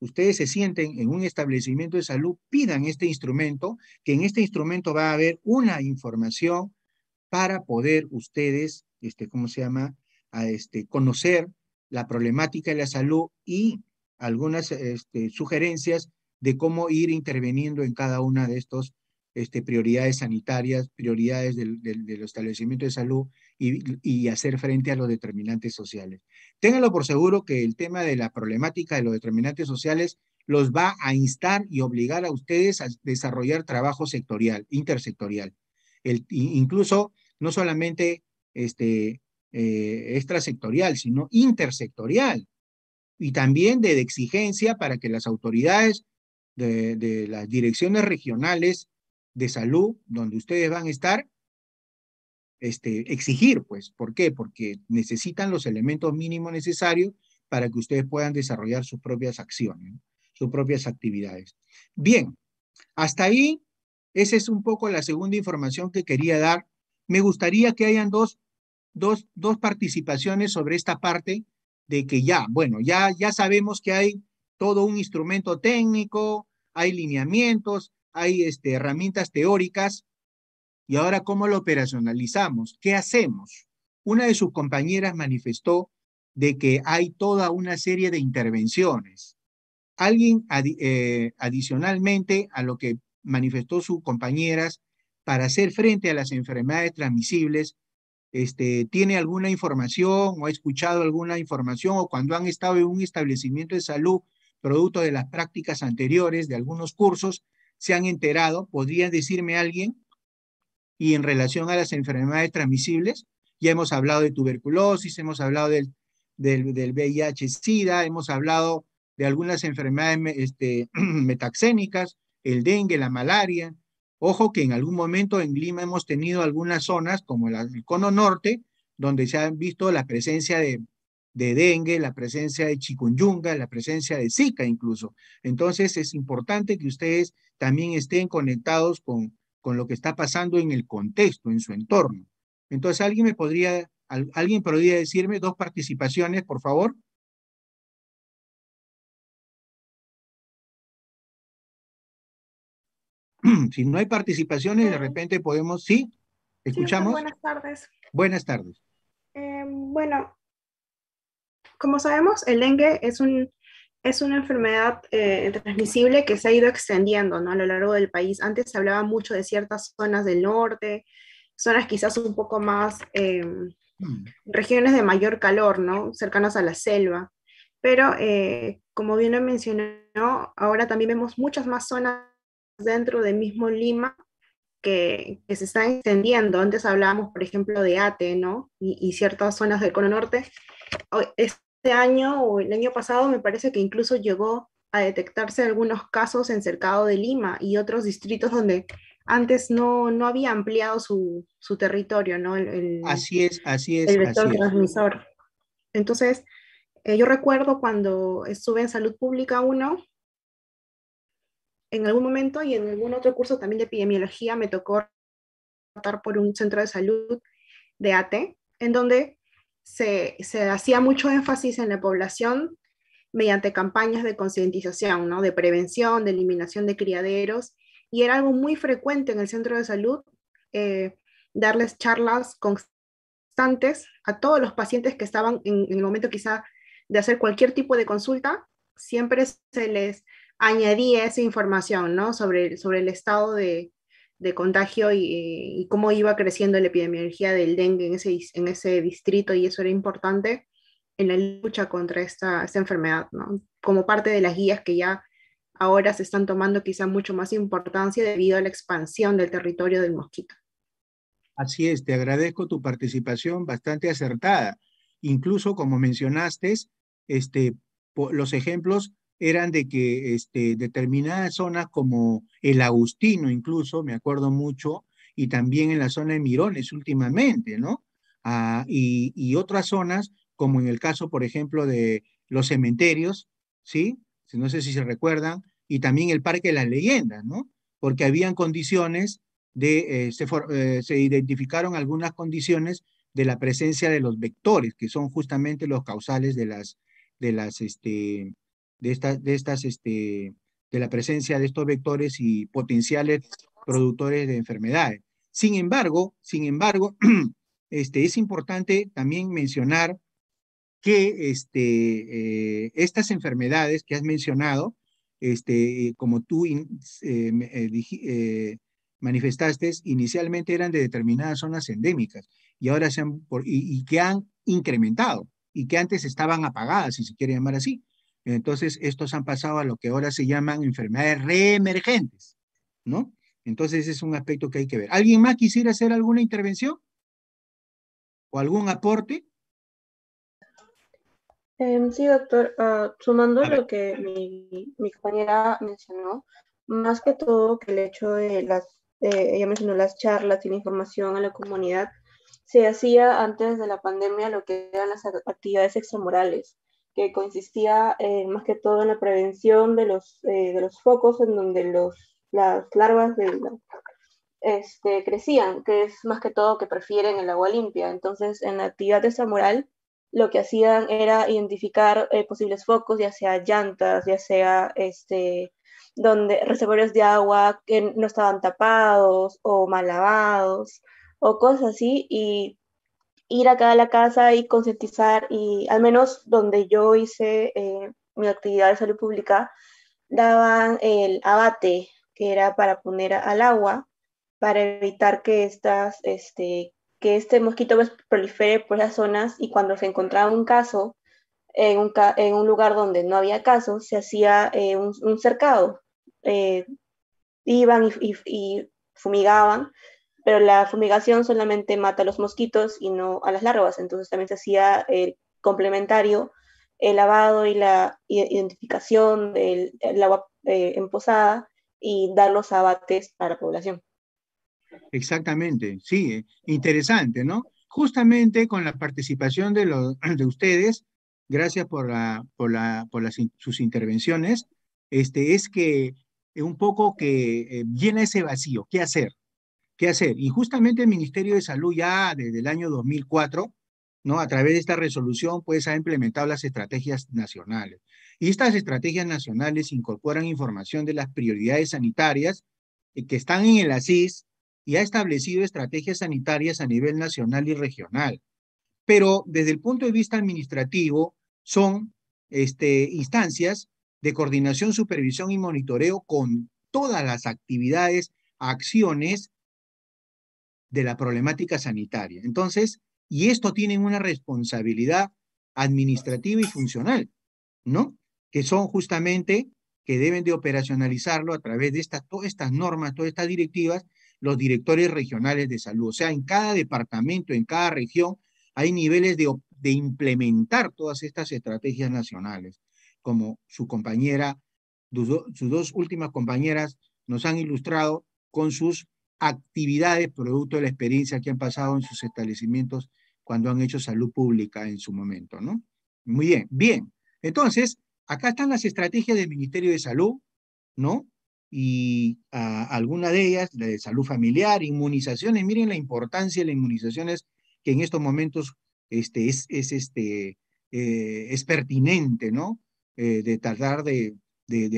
ustedes se sienten en un establecimiento de salud, pidan este instrumento, que en este instrumento va a haber una información para poder ustedes, conocer la problemática de la salud y algunas sugerencias de cómo ir interviniendo en cada una de estos prioridades sanitarias, prioridades del establecimiento de salud y hacer frente a los determinantes sociales. Ténganlo por seguro que el tema de la problemática de los determinantes sociales los va a instar y obligar a ustedes a desarrollar trabajo sectorial, intersectorial. Incluso no solamente extrasectorial, sino intersectorial, y también de exigencia para que las autoridades de las direcciones regionales de salud, donde ustedes van a estar, exigir, pues. ¿Por qué? Porque necesitan los elementos mínimos necesarios para que ustedes puedan desarrollar sus propias acciones, ¿no? Sus propias actividades. Bien, hasta ahí, esa es un poco la segunda información que quería dar. Me gustaría que hayan dos participaciones sobre esta parte de que ya sabemos que hay todo un instrumento técnico, hay lineamientos, hay herramientas teóricas, y ahora ¿cómo lo operacionalizamos? ¿Qué hacemos? Una de sus compañeras manifestó de que hay toda una serie de intervenciones. Alguien, adicionalmente a lo que manifestó sus compañeras, para hacer frente a las enfermedades transmisibles, tiene alguna información o ha escuchado alguna información, o cuando han estado en un establecimiento de salud, producto de las prácticas anteriores, de algunos cursos, se han enterado. ¿Podría decirme alguien? Y en relación a las enfermedades transmisibles, ya hemos hablado de tuberculosis, hemos hablado del VIH-Sida, hemos hablado de algunas enfermedades metaxénicas, el dengue, la malaria. Ojo que en algún momento en Lima hemos tenido algunas zonas, como el cono norte, donde se ha visto la presencia de dengue, la presencia de chikungunya, la presencia de Zika incluso. Entonces es importante que ustedes también estén conectados con lo que está pasando en el contexto, en su entorno. Entonces, ¿alguien podría decirme dos participaciones, por favor? Si no hay participaciones, de repente podemos, ¿sí? ¿Escuchamos? Sí, buenas tardes. Buenas tardes. Bueno, como sabemos, el dengue es una enfermedad transmisible que se ha ido extendiendo, ¿no? A lo largo del país. Antes se hablaba mucho de ciertas zonas del norte, zonas quizás un poco más, regiones de mayor calor, ¿no? Cercanas a la selva. Pero, como bien lo mencionó, ahora también vemos muchas más zonas dentro del mismo Lima que se están extendiendo. Antes hablábamos, por ejemplo, de Ate, ¿no? Y ciertas zonas del cono norte. Este año o el año pasado me parece que incluso llegó a detectarse algunos casos en Cercado de Lima y otros distritos donde antes no había ampliado su territorio, ¿no? Así es. El vector transmisor. Entonces, yo recuerdo cuando estuve en Salud Pública 1, en algún momento y en algún otro curso también de epidemiología me tocó tratar por un centro de salud de ATE, en donde se hacía mucho énfasis en la población mediante campañas de concientización, ¿no? De prevención, de eliminación de criaderos, y era algo muy frecuente en el centro de salud darles charlas constantes a todos los pacientes que estaban en el momento quizá de hacer cualquier tipo de consulta, siempre se les añadía esa información, ¿no? Sobre el estado de de contagio y cómo iba creciendo la epidemiología del dengue en ese distrito, y eso era importante en la lucha contra esta enfermedad, ¿no? Como parte de las guías que ya ahora se están tomando quizá mucho más importancia debido a la expansión del territorio del mosquito. Así es, te agradezco tu participación bastante acertada. Incluso, como mencionaste, los ejemplos eran de que determinadas zonas como el Agustino, incluso, me acuerdo mucho, y también en la zona de Mirones últimamente, ¿no? Y otras zonas, como en el caso, por ejemplo, de los cementerios, ¿sí? No sé si se recuerdan, y también el Parque de las Leyendas, ¿no? Porque habían condiciones se identificaron algunas condiciones de la presencia de los vectores, que son justamente los causales de la presencia de estos vectores y potenciales productores de enfermedades. Sin embargo, es importante también mencionar que estas enfermedades que has mencionado, como tú manifestaste, inicialmente eran de determinadas zonas endémicas y ahora y que han incrementado y que antes estaban apagadas, si se quiere llamar así. Entonces, estos han pasado a lo que ahora se llaman enfermedades reemergentes, ¿no? Entonces, ese es un aspecto que hay que ver. ¿Alguien más quisiera hacer alguna intervención? ¿O algún aporte? Sí, doctor, sumando A ver. lo que mi compañera mencionó, más que todo que el hecho de ella mencionó las charlas y la información a la comunidad, se hacía antes de la pandemia lo que eran las actividades extramurales, que consistía más que todo en la prevención de los focos en donde las larvas crecían, que es más que todo que prefieren el agua limpia. Entonces, en la actividad extramural, lo que hacían era identificar posibles focos, ya sea llantas, ya sea reservorios de agua que no estaban tapados o mal lavados o cosas así, y ir a cada la casa y concientizar, y al menos donde yo hice mi actividad de salud pública, daban el abate, que era para poner al agua, para evitar que que este mosquito prolifere por esas zonas, y cuando se encontraba un caso en un lugar donde no había casos, se hacía un cercado. Eh, Iban y fumigaban, pero la fumigación solamente mata a los mosquitos y no a las larvas, entonces también se hacía el complementario, el lavado y la identificación del agua empozada y dar los abates para la población. Exactamente, sí, interesante, ¿no? Justamente con la participación de ustedes, gracias por sus intervenciones, es que un poco que llena ese vacío, ¿qué hacer? ¿Qué hacer? Y justamente el Ministerio de Salud ya desde el año 2004, ¿no? A través de esta resolución, pues ha implementado las estrategias nacionales. Y estas estrategias nacionales incorporan información de las prioridades sanitarias que están en el ASIS y ha establecido estrategias sanitarias a nivel nacional y regional. Pero desde el punto de vista administrativo, son instancias de coordinación, supervisión y monitoreo con todas las actividades, acciones de la problemática sanitaria. Entonces, y esto tiene una responsabilidad administrativa y funcional, ¿no? Que son justamente que deben de operacionalizarlo a través de todas estas normas, todas estas directivas, los directores regionales de salud. O sea, en cada departamento, en cada región, hay niveles de implementar todas estas estrategias nacionales, como sus dos últimas compañeras nos han ilustrado con sus actividades producto de la experiencia que han pasado en sus establecimientos cuando han hecho salud pública en su momento, ¿no? Muy bien, bien. Entonces, acá están las estrategias del Ministerio de Salud, ¿no? Y alguna de ellas, la de salud familiar, inmunizaciones. Miren la importancia de las inmunizaciones que en estos momentos es pertinente, ¿no? De tratar de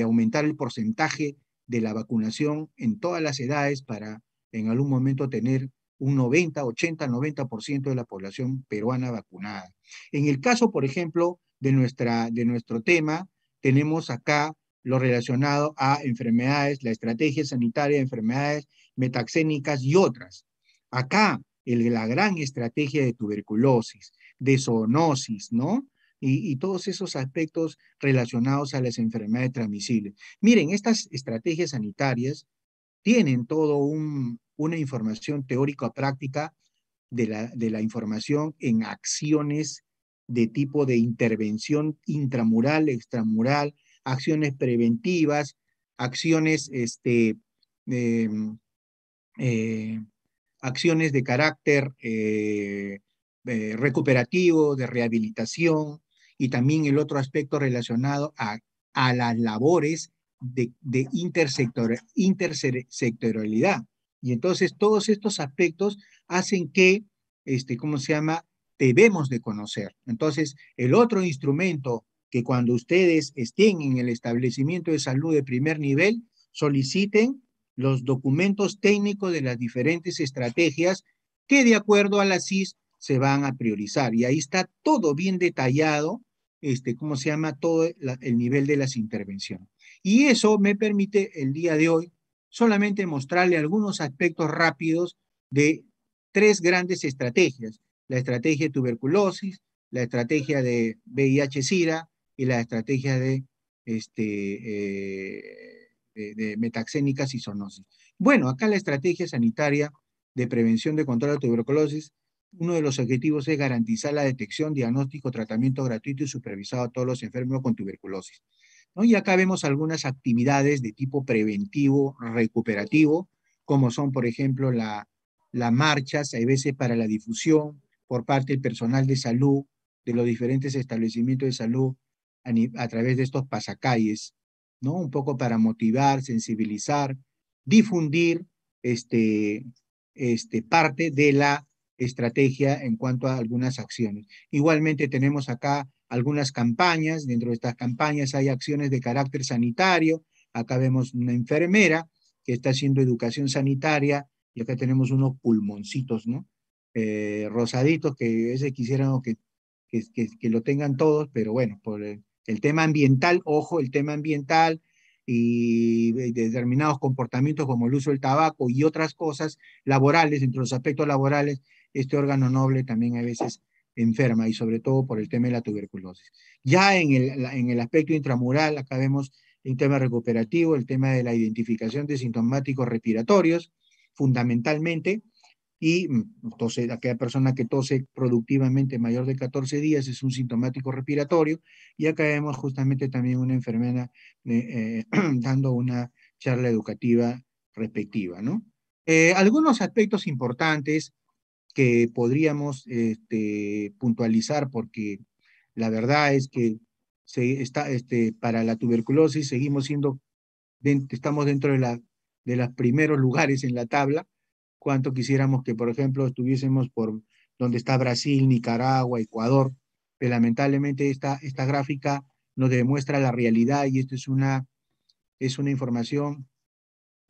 aumentar el porcentaje de la vacunación en todas las edades para en algún momento tener un 90, 80, 90% de la población peruana vacunada. En el caso, por ejemplo, de nuestro tema, tenemos acá lo relacionado a enfermedades, la estrategia sanitaria de enfermedades metaxénicas y otras. Acá, la gran estrategia de tuberculosis, de zoonosis, ¿no? Y todos esos aspectos relacionados a las enfermedades transmisibles. Miren, estas estrategias sanitarias tienen todo una información teórico-práctica de la información en acciones de tipo de intervención intramural, extramural, acciones preventivas, acciones, acciones de carácter recuperativo, de rehabilitación, y también el otro aspecto relacionado a las labores de intersectorialidad. Y entonces todos estos aspectos hacen que, ¿cómo se llama?, debemos de conocer. Entonces, el otro instrumento que cuando ustedes estén en el establecimiento de salud de primer nivel, soliciten los documentos técnicos de las diferentes estrategias que de acuerdo a la CIS se van a priorizar. Y ahí está todo bien detallado, ¿cómo se llama?, todo el nivel de las intervenciones. Y eso me permite el día de hoy solamente mostrarle algunos aspectos rápidos de 3 grandes estrategias: la estrategia de tuberculosis, la estrategia de VIH-Sida y la estrategia de metaxénicas y zoonosis. Bueno, acá la estrategia sanitaria de prevención de control de tuberculosis, uno de los objetivos es garantizar la detección, diagnóstico, tratamiento gratuito y supervisado a todos los enfermos con tuberculosis, ¿no? Y acá vemos algunas actividades de tipo preventivo, recuperativo, como son, por ejemplo, las marchas, hay veces para la difusión por parte del personal de salud, de los diferentes establecimientos de salud, a través de estos pasacalles, ¿no? Un poco para motivar, sensibilizar, difundir parte de la estrategia en cuanto a algunas acciones. Igualmente tenemos acá algunas campañas. Dentro de estas campañas hay acciones de carácter sanitario. Acá vemos una enfermera que está haciendo educación sanitaria, y acá tenemos unos pulmoncitos, ¿no? Rosaditos, que ese quisiéramos que lo tengan todos, pero bueno, por el tema ambiental, ojo, el tema ambiental y determinados comportamientos como el uso del tabaco y otras cosas laborales, entre los aspectos laborales, este órgano noble también a veces enferma, y sobre todo por el tema de la tuberculosis. Ya en el aspecto intramural, acá vemos el tema recuperativo, el tema de la identificación de sintomáticos respiratorios, fundamentalmente, y tose, aquella persona que tose productivamente mayor de 14 días es un sintomático respiratorio. Y acá vemos justamente también una enfermera dando una charla educativa respectiva, ¿no? Algunos aspectos importantes que podríamos puntualizar, porque la verdad es que para la tuberculosis seguimos siendo, estamos dentro de los primeros lugares en la tabla. Cuánto quisiéramos que, por ejemplo, estuviésemos por donde está Brasil, Nicaragua, Ecuador, pero lamentablemente esta gráfica nos demuestra la realidad, y esto es una información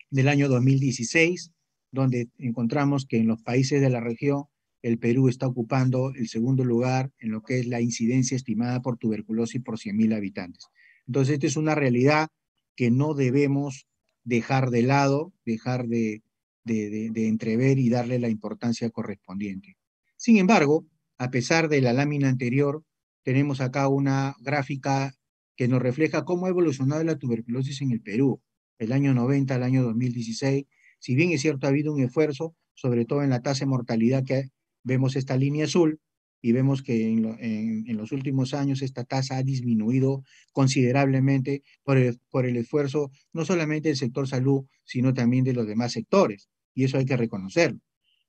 del año 2016, donde encontramos que en los países de la región, el Perú está ocupando el segundo lugar en lo que es la incidencia estimada por tuberculosis por 100.000 habitantes. Entonces, esta es una realidad que no debemos dejar de lado, dejar de entrever y darle la importancia correspondiente. Sin embargo, a pesar de la lámina anterior, tenemos acá una gráfica que nos refleja cómo ha evolucionado la tuberculosis en el Perú, el año 90 al año 2016. Si bien es cierto, ha habido un esfuerzo, sobre todo en la tasa de mortalidad, que vemos esta línea azul, y vemos que en los últimos años esta tasa ha disminuido considerablemente por el esfuerzo no solamente del sector salud, sino también de los demás sectores, y eso hay que reconocerlo.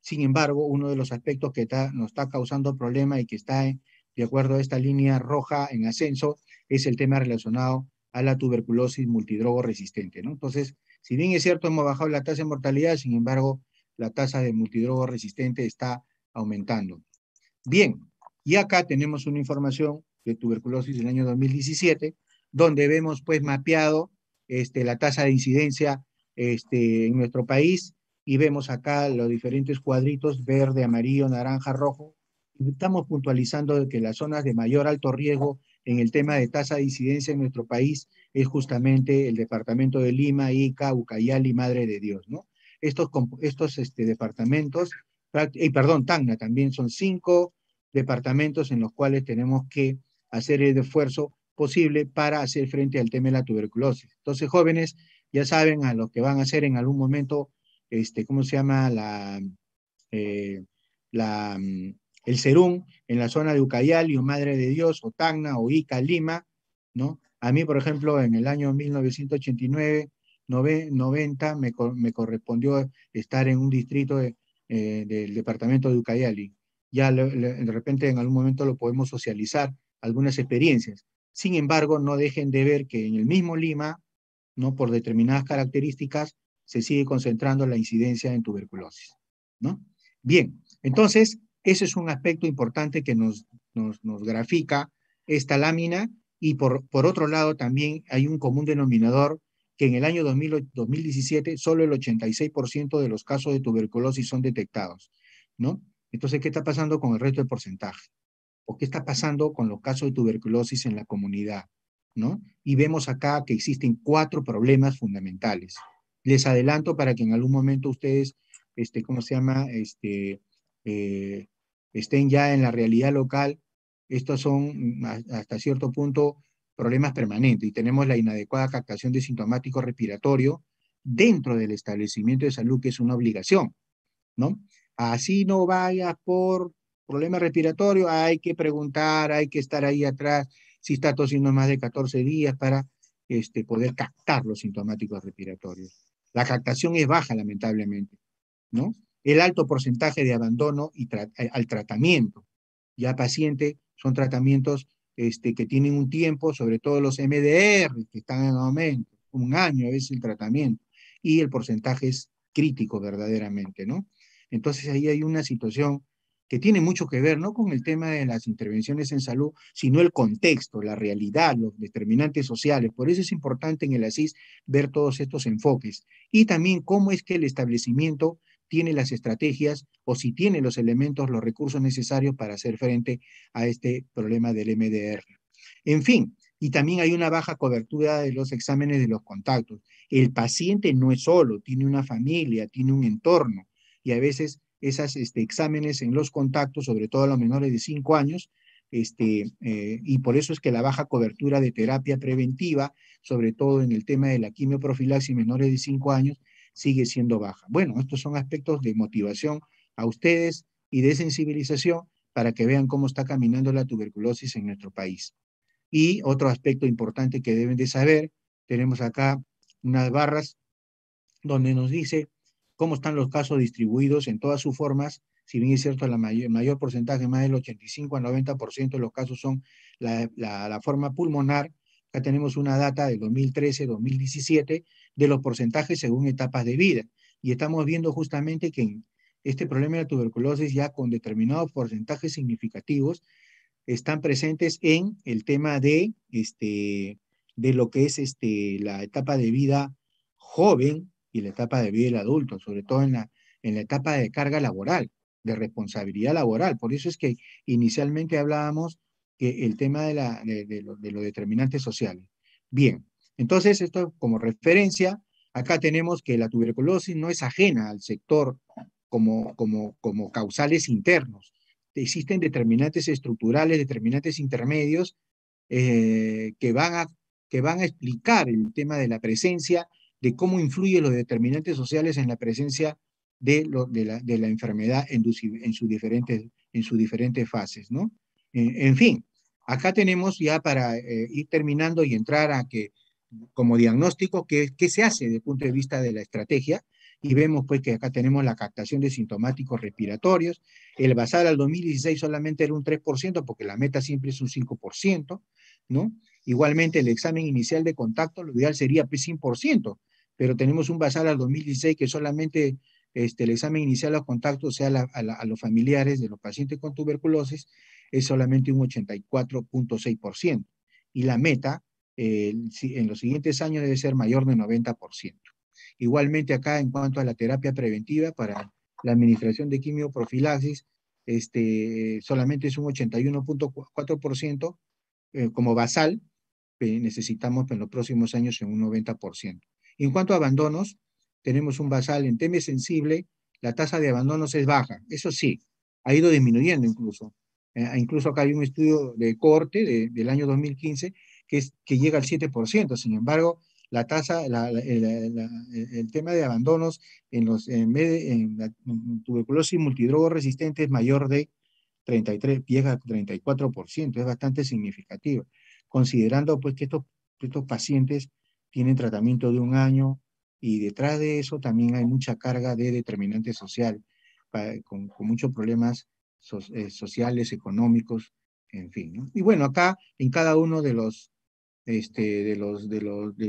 Sin embargo, uno de los aspectos que nos está causando problema y que está de acuerdo a esta línea roja en ascenso es el tema relacionado a la tuberculosis multidrogo resistente, ¿no? Entonces, si bien es cierto, hemos bajado la tasa de mortalidad, sin embargo, la tasa de multidrogo resistente está aumentando. Bien, y acá tenemos una información de tuberculosis del año 2017, donde vemos pues mapeado la tasa de incidencia en nuestro país, y vemos acá los diferentes cuadritos: verde, amarillo, naranja, rojo. Estamos puntualizando de que las zonas de mayor alto riesgo en el tema de tasa de incidencia en nuestro país es justamente el departamento de Lima, Ica, Ucayali, Madre de Dios, ¿no? Estos departamentos, perdón, Tacna también son 5 departamentos en los cuales tenemos que hacer el esfuerzo posible para hacer frente al tema de la tuberculosis. Entonces, jóvenes, ya saben a lo que van a hacer en algún momento, ¿cómo se llama? El Serum en la zona de Ucayali o Madre de Dios o Tacna o Ica, Lima, ¿no? A mí, por ejemplo, en el año 1989, 90, me correspondió estar en un distrito del departamento de Ucayali. Ya de repente en algún momento lo podemos socializar, algunas experiencias. Sin embargo, no dejen de ver que en el mismo Lima, ¿no? Por determinadas características, se sigue concentrando la incidencia en tuberculosis, ¿no? Bien, entonces, ese es un aspecto importante que nos grafica esta lámina, y por otro lado también hay un común denominador que en el año 2017 solo el 86% de los casos de tuberculosis son detectados, ¿no? Entonces, ¿qué está pasando con el resto del porcentaje? ¿O qué está pasando con los casos de tuberculosis en la comunidad? ¿No? Y vemos acá que existen 4 problemas fundamentales. Les adelanto para que en algún momento ustedes, ¿cómo se llama? Estén ya en la realidad local. Estos son hasta cierto punto problemas permanentes, y tenemos la inadecuada captación de sintomático respiratorio dentro del establecimiento de salud, que es una obligación, ¿no? Así no vayas por problema respiratorio, hay que preguntar, hay que estar ahí atrás si está tosiendo más de 14 días para poder captar los sintomáticos respiratorios. La captación es baja, lamentablemente, ¿no? El alto porcentaje de abandono al tratamiento. Ya pacientes, son tratamientos que tienen un tiempo, sobre todo los MDR, que están en aumento, 1 año a veces el tratamiento, y el porcentaje es crítico verdaderamente, ¿no? Entonces ahí hay una situación que tiene mucho que ver, no con el tema de las intervenciones en salud, sino el contexto, la realidad, los determinantes sociales. Por eso es importante en el ASIS ver todos estos enfoques. Y también cómo es que el establecimiento tiene las estrategias, o si tiene los elementos, los recursos necesarios para hacer frente a este problema del MDR. En fin, y también hay una baja cobertura de los exámenes de los contactos. El paciente no es solo, tiene una familia, tiene un entorno, y a veces esos exámenes en los contactos, sobre todo a los menores de 5 años, y por eso es que la baja cobertura de terapia preventiva, sobre todo en el tema de la quimioprofilaxis en menores de 5 años, sigue siendo baja. Bueno, estos son aspectos de motivación a ustedes y de sensibilización para que vean cómo está caminando la tuberculosis en nuestro país. Y otro aspecto importante que deben de saber, tenemos acá unas barras donde nos dice cómo están los casos distribuidos en todas sus formas. Si bien es cierto, el mayor porcentaje, más del 85 al 90% de los casos son la forma pulmonar. Acá tenemos una data del 2013-2017 de los porcentajes según etapas de vida. Y estamos viendo justamente que en este problema de la tuberculosis, ya con determinados porcentajes significativos, están presentes en el tema de lo que es la etapa de vida joven y la etapa de vida del adulto, sobre todo en la etapa de carga laboral, de responsabilidad laboral. Por eso es que inicialmente hablábamos que el tema de los determinantes sociales. Bien, entonces esto como referencia, acá tenemos que la tuberculosis no es ajena al sector como causales internos. Existen determinantes estructurales, determinantes intermedios que van a explicar el tema de la presencia, de cómo influyen los determinantes sociales en la presencia de la enfermedad en sus diferentes fases, ¿no? En fin, acá tenemos ya para ir terminando y entrar a que, como diagnóstico, ¿qué se hace desde el punto de vista de la estrategia? Y vemos pues que acá tenemos la captación de sintomáticos respiratorios. El basal al 2016 solamente era un 3%, porque la meta siempre es un 5%, ¿no? Igualmente el examen inicial de contacto, lo ideal sería pues 100%, pero tenemos un basal al 2016 que solamente el examen inicial de contacto, o sea, a los familiares de los pacientes con tuberculosis, es solamente un 84.6%. Y la meta en los siguientes años debe ser mayor de 90%. Igualmente acá, en cuanto a la terapia preventiva para la administración de quimioprofilaxis, solamente es un 81.4% como basal, necesitamos en los próximos años en un 90%. En cuanto a abandonos, tenemos un basal en tema sensible, la tasa de abandonos es baja, eso sí, ha ido disminuyendo incluso. Incluso acá hay un estudio de cohorte del año 2015 que llega al 7%, sin embargo, la tasa, el tema de abandonos en la tuberculosis multidrogo resistente es mayor de 33, llega a 34%, es bastante significativo, considerando pues que estos pacientes tienen tratamiento de un año y detrás de eso también hay mucha carga de determinante social, con muchos problemas sociales, económicos, en fin, ¿no? Y bueno, acá en cada uno de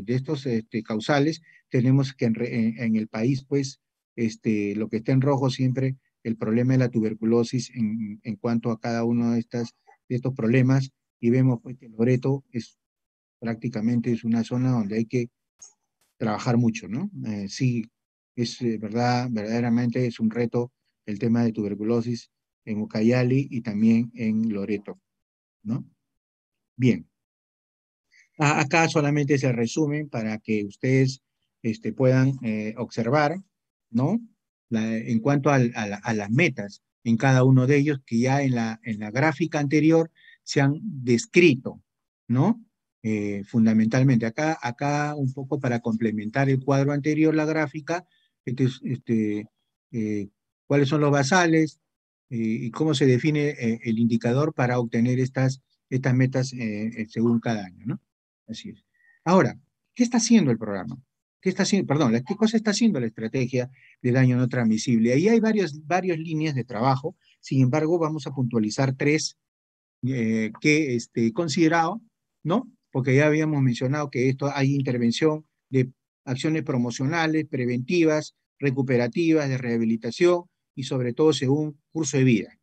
estos causales tenemos que en el país, pues, lo que está en rojo siempre, el problema de la tuberculosis en cuanto a cada uno de estos problemas, y vemos pues, que Loreto prácticamente es una zona donde hay que trabajar mucho, ¿no? Sí, es verdaderamente es un reto el tema de tuberculosis en Ucayali y también en Loreto, ¿no? Bien. Acá solamente se resumen para que ustedes puedan observar, ¿no? En cuanto a las metas en cada uno de ellos, que ya en la gráfica anterior se han descrito, ¿no? Fundamentalmente, acá un poco para complementar el cuadro anterior, la gráfica, cuáles son los basales y cómo se define el indicador para obtener estas metas según cada año, ¿no? Así es. Ahora, ¿qué está haciendo el programa? ¿Qué cosa está haciendo la estrategia de daño no transmisible? Ahí hay varias líneas de trabajo, sin embargo, vamos a puntualizar tres que he considerado, ¿no? Porque ya habíamos mencionado que hay intervención de acciones promocionales, preventivas, recuperativas, de rehabilitación y sobre todo según curso de vida.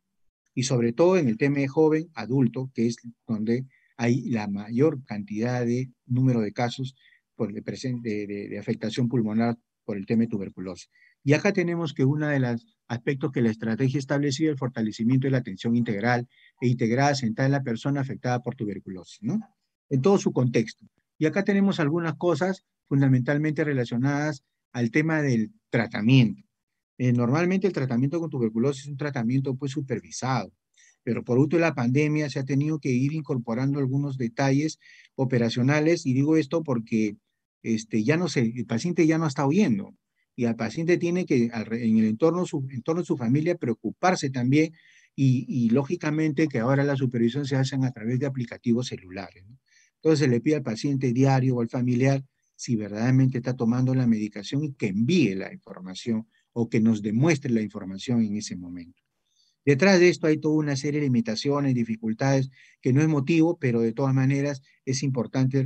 Y sobre todo en el tema de joven, adulto, que es donde hay la mayor cantidad de número de casos de afectación pulmonar por el tema de tuberculosis. Y acá tenemos que uno de los aspectos que la estrategia establecida es el fortalecimiento de la atención integral e integrada centrada en la persona afectada por tuberculosis, ¿no? En todo su contexto. Y acá tenemos algunas cosas fundamentalmente relacionadas al tema del tratamiento. Normalmente el tratamiento con tuberculosis es un tratamiento pues supervisado, pero por último de la pandemia se ha tenido que ir incorporando algunos detalles operacionales, y digo esto porque el paciente ya no está oyendo, y el paciente tiene que en el entorno de su familia preocuparse también, y lógicamente que ahora la supervisión se hace a través de aplicativos celulares, ¿no? Entonces se le pide al paciente diario o al familiar si verdaderamente está tomando la medicación y que envíe la información o que nos demuestre la información en ese momento. Detrás de esto hay toda una serie de limitaciones, dificultades, que no es motivo, pero de todas maneras es importante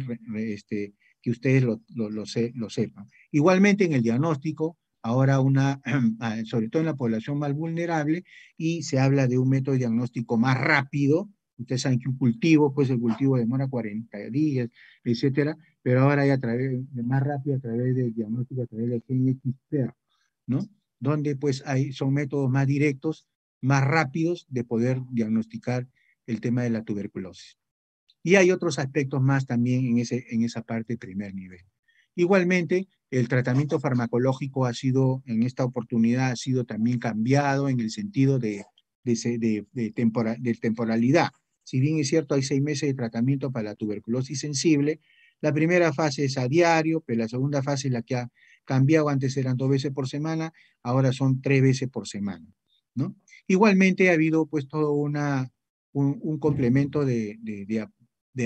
que ustedes lo sepan. Igualmente en el diagnóstico, ahora sobre todo en la población más vulnerable, y se habla de un método de diagnóstico más rápido. Ustedes saben que un cultivo, pues el cultivo demora 40 días, etcétera, pero ahora hay más rápido a través del diagnóstico, a través del GenXPR, ¿no? Donde pues son métodos más directos, más rápidos de poder diagnosticar el tema de la tuberculosis. Y hay otros aspectos más también en esa parte de primer nivel. Igualmente, el tratamiento farmacológico en esta oportunidad ha sido también cambiado en el sentido de temporalidad. Si bien es cierto, hay 6 meses de tratamiento para la tuberculosis sensible, la primera fase es a diario, pero la segunda fase es la que ha cambiado. Antes eran 2 veces por semana, ahora son 3 veces por semana, ¿no? Igualmente ha habido pues todo un complemento de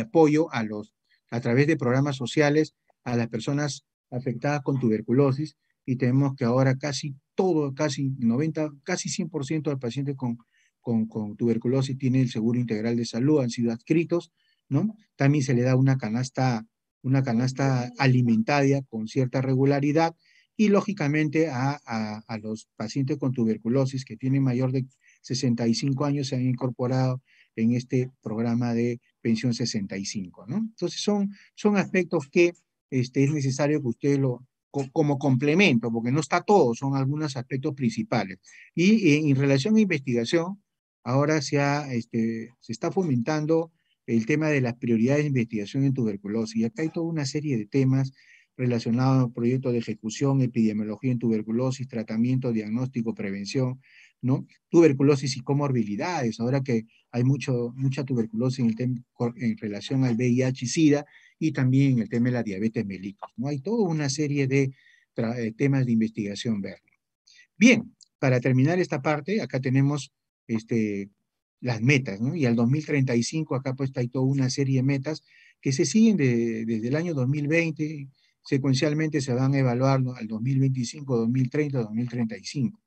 apoyo a través de programas sociales a las personas afectadas con tuberculosis, y tenemos que ahora casi 100% de los pacientes con tuberculosis tiene el Seguro Integral de Salud, han sido adscritos, ¿no? También se le da una canasta alimentaria con cierta regularidad, y lógicamente a los pacientes con tuberculosis que tienen mayor de 65 años se han incorporado en este programa de pensión 65, ¿no? Entonces son aspectos que es necesario que ustedes como complemento, porque no está todo, son algunos aspectos principales. Y en relación a investigación, ahora se está fomentando el tema de las prioridades de investigación en tuberculosis. Y acá hay toda una serie de temas relacionados a proyectos de ejecución, epidemiología en tuberculosis, tratamiento, diagnóstico, prevención, ¿no? Tuberculosis y comorbilidades, ahora que hay mucha tuberculosis en relación al VIH y SIDA, y también el tema de la diabetes mellitus, ¿no? Hay toda una serie de temas de investigación verde. Bien, para terminar esta parte, acá tenemos las metas, ¿no? Y al 2035 acá pues hay toda una serie de metas que se siguen desde el año 2020, secuencialmente se van a evaluar, ¿no?, al 2025, 2030, 2035.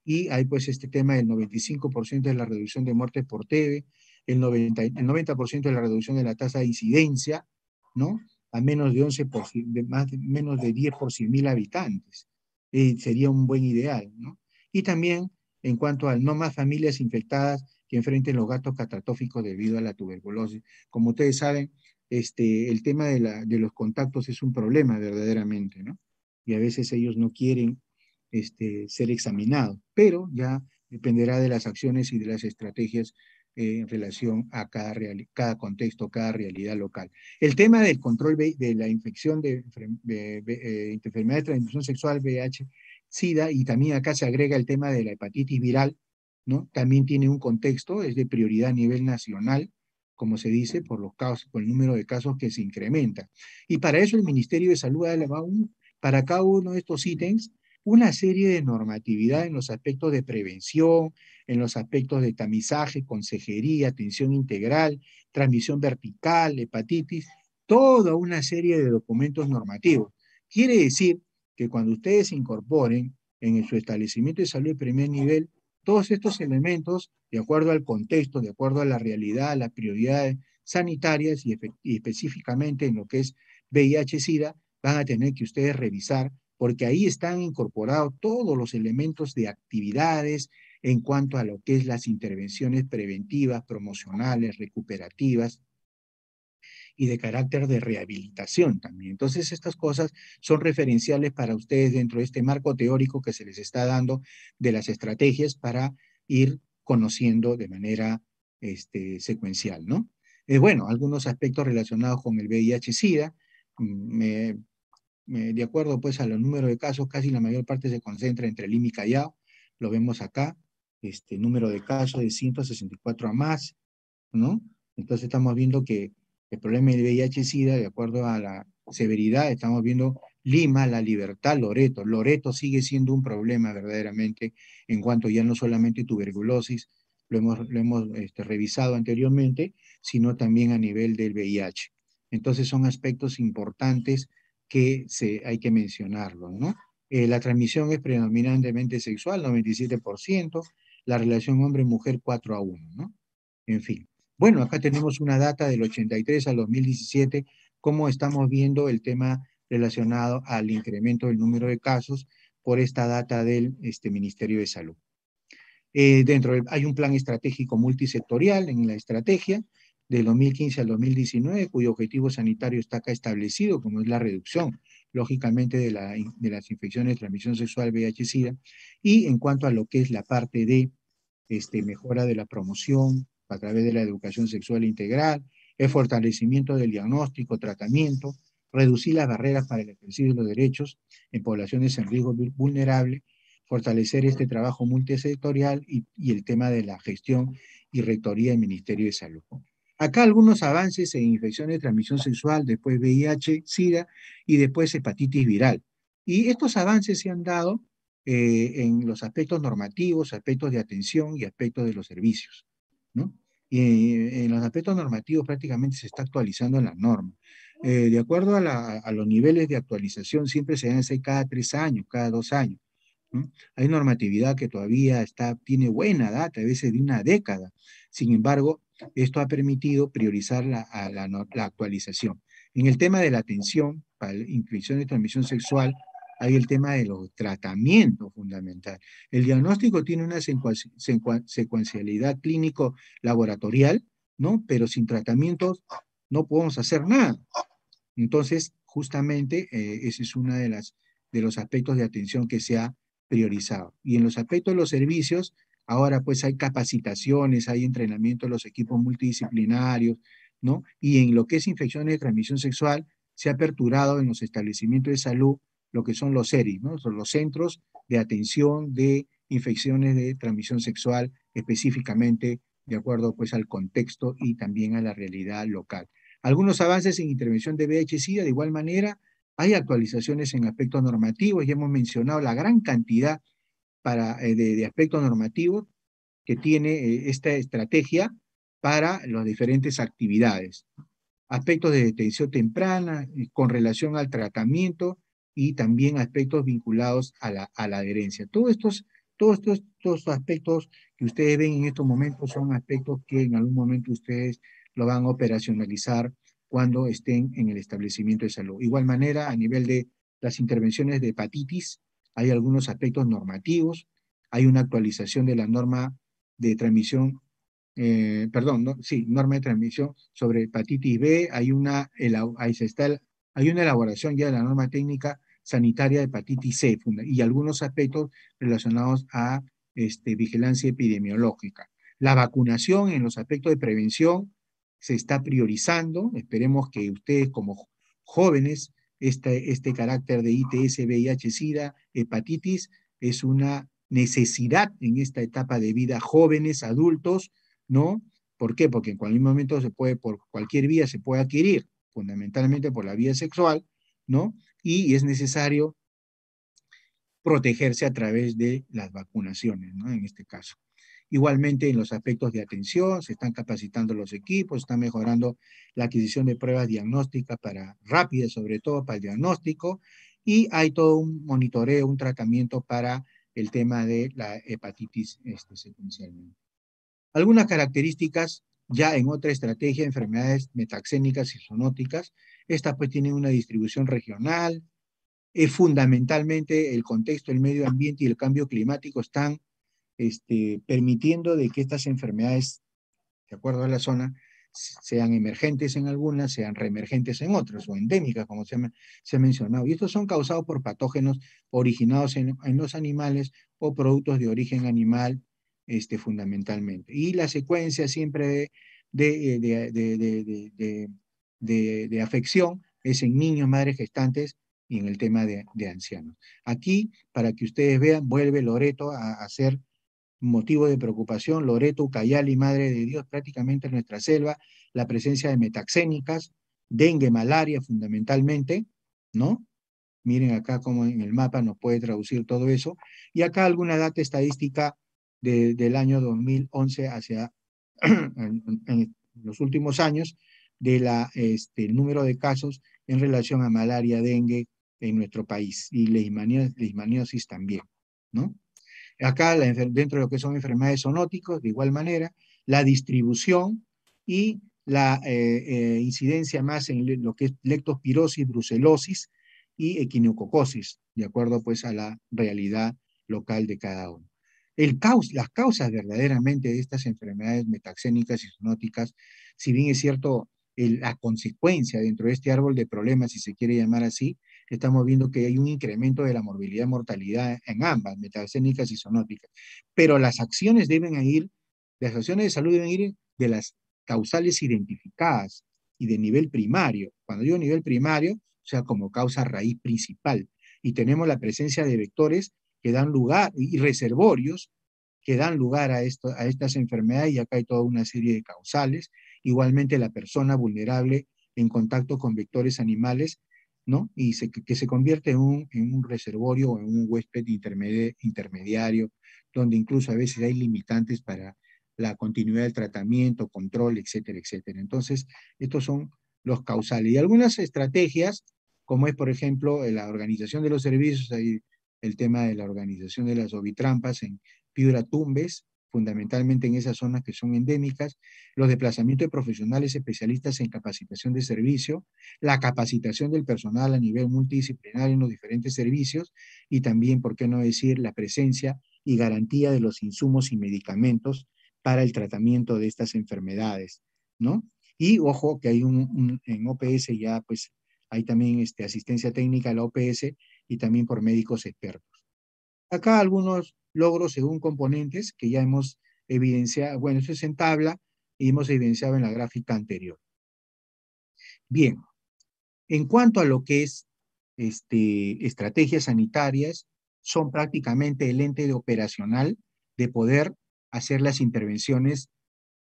Y hay pues este tema del 95% de la reducción de muertes por TB, el 90% de la reducción de la tasa de incidencia, ¿no?, a menos de 11%, menos de 10 por 100.000 habitantes. Sería un buen ideal, ¿no? Y también en cuanto a no más familias infectadas que enfrenten los gastos catastróficos debido a la tuberculosis. Como ustedes saben, el tema de los contactos es un problema verdaderamente, ¿no? Y a veces ellos no quieren ser examinados, pero ya dependerá de las acciones y de las estrategias en relación a cada contexto, cada realidad local. El tema del control de la infección de enfermedad de transmisión sexual, VIH, SIDA, y también acá se agrega el tema de la hepatitis viral, ¿no? También tiene un contexto, es de prioridad a nivel nacional, como se dice, por el número de casos que se incrementa. Y para eso el Ministerio de Salud ha elevado para cada uno de estos ítems una serie de normatividad en los aspectos de prevención, en los aspectos de tamizaje, consejería, atención integral, transmisión vertical, hepatitis, toda una serie de documentos normativos. Quiere decir que cuando ustedes incorporen en su establecimiento de salud de primer nivel todos estos elementos, de acuerdo al contexto, de acuerdo a la realidad, a las prioridades sanitarias y específicamente en lo que es VIH-Sida, van a tener que ustedes revisar, porque ahí están incorporados todos los elementos de actividades en cuanto a lo que es las intervenciones preventivas, promocionales, recuperativas, y de carácter de rehabilitación también. Entonces, estas cosas son referenciales para ustedes dentro de este marco teórico que se les está dando de las estrategias para ir conociendo de manera secuencial, ¿no? Bueno, algunos aspectos relacionados con el VIH-Sida, de acuerdo pues a los números de casos, casi la mayor parte se concentra entre Lima y Callao, lo vemos acá, número de casos de 164 a más, ¿no? Entonces estamos viendo que el problema del VIH-Sida, de acuerdo a la severidad, estamos viendo Lima, La Libertad, Loreto. Loreto sigue siendo un problema verdaderamente en cuanto ya no solamente tuberculosis, lo hemos revisado anteriormente, sino también a nivel del VIH. Entonces son aspectos importantes que hay que mencionarlos, ¿no? La transmisión es predominantemente sexual, 97%, la relación hombre-mujer 4-1, ¿no? En fin. Bueno, acá tenemos una data del 83 al 2017, cómo estamos viendo el tema relacionado al incremento del número de casos por esta data del Ministerio de Salud. Hay un plan estratégico multisectorial en la estrategia del 2015 al 2019, cuyo objetivo sanitario está acá establecido, como es la reducción, lógicamente, de las infecciones de transmisión sexual VIH-Sida, y en cuanto a lo que es la parte de mejora de la promoción a través de la educación sexual integral, el fortalecimiento del diagnóstico, tratamiento, reducir las barreras para el ejercicio de los derechos en poblaciones en riesgo vulnerable, fortalecer este trabajo multisectorial y el tema de la gestión y rectoría del Ministerio de Salud. Acá algunos avances en infecciones de transmisión sexual, después VIH, SIDA y después hepatitis viral. Y estos avances se han dado en los aspectos normativos, aspectos de atención y aspectos de los servicios, ¿no? Y en los aspectos normativos prácticamente se está actualizando la norma. De acuerdo a los niveles de actualización, siempre se hace cada 3 años, cada 2 años, ¿no? Hay normatividad que todavía tiene buena data, a veces de una década. Sin embargo, esto ha permitido priorizar la actualización. En el tema de la atención para infección de transmisión sexual, hay el tema de los tratamientos fundamental. El diagnóstico tiene una secuencialidad clínico-laboratorial, ¿no? Pero sin tratamientos no podemos hacer nada. Entonces, justamente, ese es uno de los aspectos de atención que se ha priorizado. Y en los aspectos de los servicios, ahora pues hay capacitaciones, hay entrenamiento de los equipos multidisciplinarios, ¿no? Y en lo que es infecciones de transmisión sexual, se ha aperturado en los establecimientos de salud lo que son los CERI, ¿no? Son los Centros de Atención de Infecciones de Transmisión Sexual, específicamente de acuerdo pues al contexto y también a la realidad local. Algunos avances en intervención de VIH-Sida, de igual manera, hay actualizaciones en aspectos normativos, ya hemos mencionado la gran cantidad de aspectos normativos que tiene esta estrategia para las diferentes actividades. Aspectos de detención temprana con relación al tratamiento y también aspectos vinculados a la adherencia. Todos estos aspectos que ustedes ven en estos momentos son aspectos que en algún momento ustedes lo van a operacionalizar cuando estén en el establecimiento de salud. Igual manera, a nivel de las intervenciones de hepatitis, hay algunos aspectos normativos, hay una actualización de la norma de transmisión, norma de transmisión sobre hepatitis B, hay una elaboración ya de la norma técnica sanitaria de hepatitis C y algunos aspectos relacionados a vigilancia epidemiológica. La vacunación en los aspectos de prevención se está priorizando, esperemos que ustedes como jóvenes, este carácter de ITS, VIH, SIDA, hepatitis, es una necesidad en esta etapa de vida, jóvenes, adultos, ¿no? ¿Por qué? Porque en cualquier momento por cualquier vía se puede adquirir, fundamentalmente por la vía sexual, ¿no? Y es necesario protegerse a través de las vacunaciones, ¿no? En este caso. Igualmente en los aspectos de atención, se están capacitando los equipos, están mejorando la adquisición de pruebas diagnósticas rápidas, sobre todo para el diagnóstico, y hay todo un monitoreo, un tratamiento para el tema de la hepatitis secuencialmente. Algunas características ya en otra estrategia, enfermedades metaxénicas y zoonóticas, estas pues tienen una distribución regional, fundamentalmente el contexto, el medio ambiente y el cambio climático están permitiendo de que estas enfermedades, de acuerdo a la zona, sean emergentes en algunas, sean reemergentes en otras, o endémicas, como se ha mencionado. Y estos son causados por patógenos originados en los animales o productos de origen animal, fundamentalmente. Y la secuencia siempre de afección es en niños, madres gestantes y en el tema de ancianos. Aquí, para que ustedes vean, vuelve Loreto a ser motivo de preocupación, Loreto, Ucayali, Madre de Dios, prácticamente en nuestra selva, la presencia de metaxénicas, dengue, malaria fundamentalmente, ¿no? Miren acá cómo en el mapa nos puede traducir todo eso. Y acá alguna data estadística del año 2011 hacia en los últimos años el número de casos en relación a malaria, dengue en nuestro país y leishmaniosis también, ¿no? Acá, dentro de lo que son enfermedades zoonóticas, de igual manera, la distribución y la incidencia más en lo que es leptospirosis, brucelosis y equinococosis, de acuerdo pues a la realidad local de cada uno. Las causas verdaderamente de estas enfermedades metaxénicas y zoonóticas, si bien es cierto, la consecuencia dentro de este árbol de problemas, si se quiere llamar así, estamos viendo que hay un incremento de la morbilidad y mortalidad en ambas, metaxénicas y zoonóticas. Pero las acciones las acciones de salud deben ir de las causales identificadas y de nivel primario. Cuando digo nivel primario, o sea, como causa raíz principal. Y tenemos la presencia de vectores que dan lugar, y reservorios que dan lugar a estas enfermedades, y acá hay toda una serie de causales. Igualmente la persona vulnerable en contacto con vectores animales, ¿no? Y que se convierte en un reservorio o en un huésped intermediario, donde incluso a veces hay limitantes para la continuidad del tratamiento, control, etcétera, etcétera. Entonces, estos son los causales. Y algunas estrategias, como es, por ejemplo, la organización de los servicios, hay el tema de la organización de las ovitrampas en Piura Tumbes, fundamentalmente en esas zonas que son endémicas, los desplazamientos de profesionales especialistas en capacitación de servicio, la capacitación del personal a nivel multidisciplinario en los diferentes servicios, y también, por qué no decir, la presencia y garantía de los insumos y medicamentos para el tratamiento de estas enfermedades, ¿no? Y ojo que hay en OPS ya, pues, hay también asistencia técnica a la OPS y también por médicos expertos. Acá algunos logros según componentes que ya hemos evidenciado, bueno, eso es en tabla y hemos evidenciado en la gráfica anterior. Bien, en cuanto a lo que es estrategias sanitarias, son prácticamente el ente operacional de poder hacer las intervenciones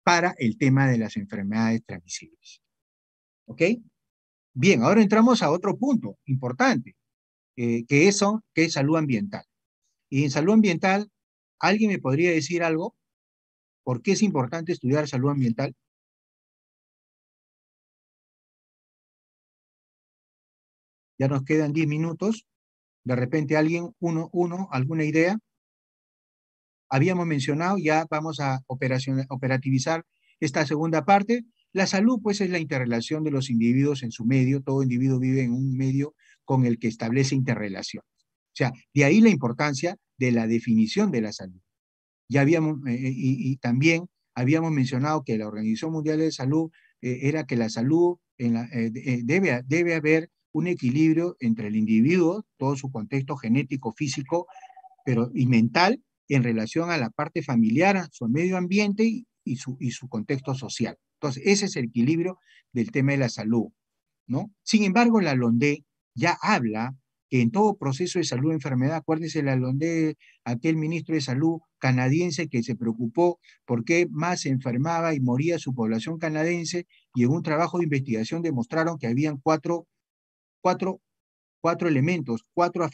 para el tema de las enfermedades transmisibles. ¿Ok? Bien, ahora entramos a otro punto importante, que es salud ambiental. Y en salud ambiental, ¿alguien me podría decir algo? ¿Por qué es importante estudiar salud ambiental? Ya nos quedan 10 minutos. De repente alguien, alguna idea. Habíamos mencionado, ya vamos a operativizar esta segunda parte. La salud, pues, es la interrelación de los individuos en su medio. Todo individuo vive en un medio con el que establece interrelaciones. O sea, de ahí la importancia de la definición de la salud. Ya habíamos, y también habíamos mencionado que la Organización Mundial de Salud era que la salud debe haber un equilibrio entre el individuo, todo su contexto genético, físico, y mental, en relación a la parte familiar, a su medio ambiente y su contexto social. Entonces, ese es el equilibrio del tema de la salud, ¿no? Sin embargo, la LONDE ya habla que en todo proceso de salud o enfermedad, acuérdense la LONDE, aquel ministro de salud canadiense que se preocupó por qué más se enfermaba y moría su población canadiense, y en un trabajo de investigación demostraron que habían cuatro elementos, cuatro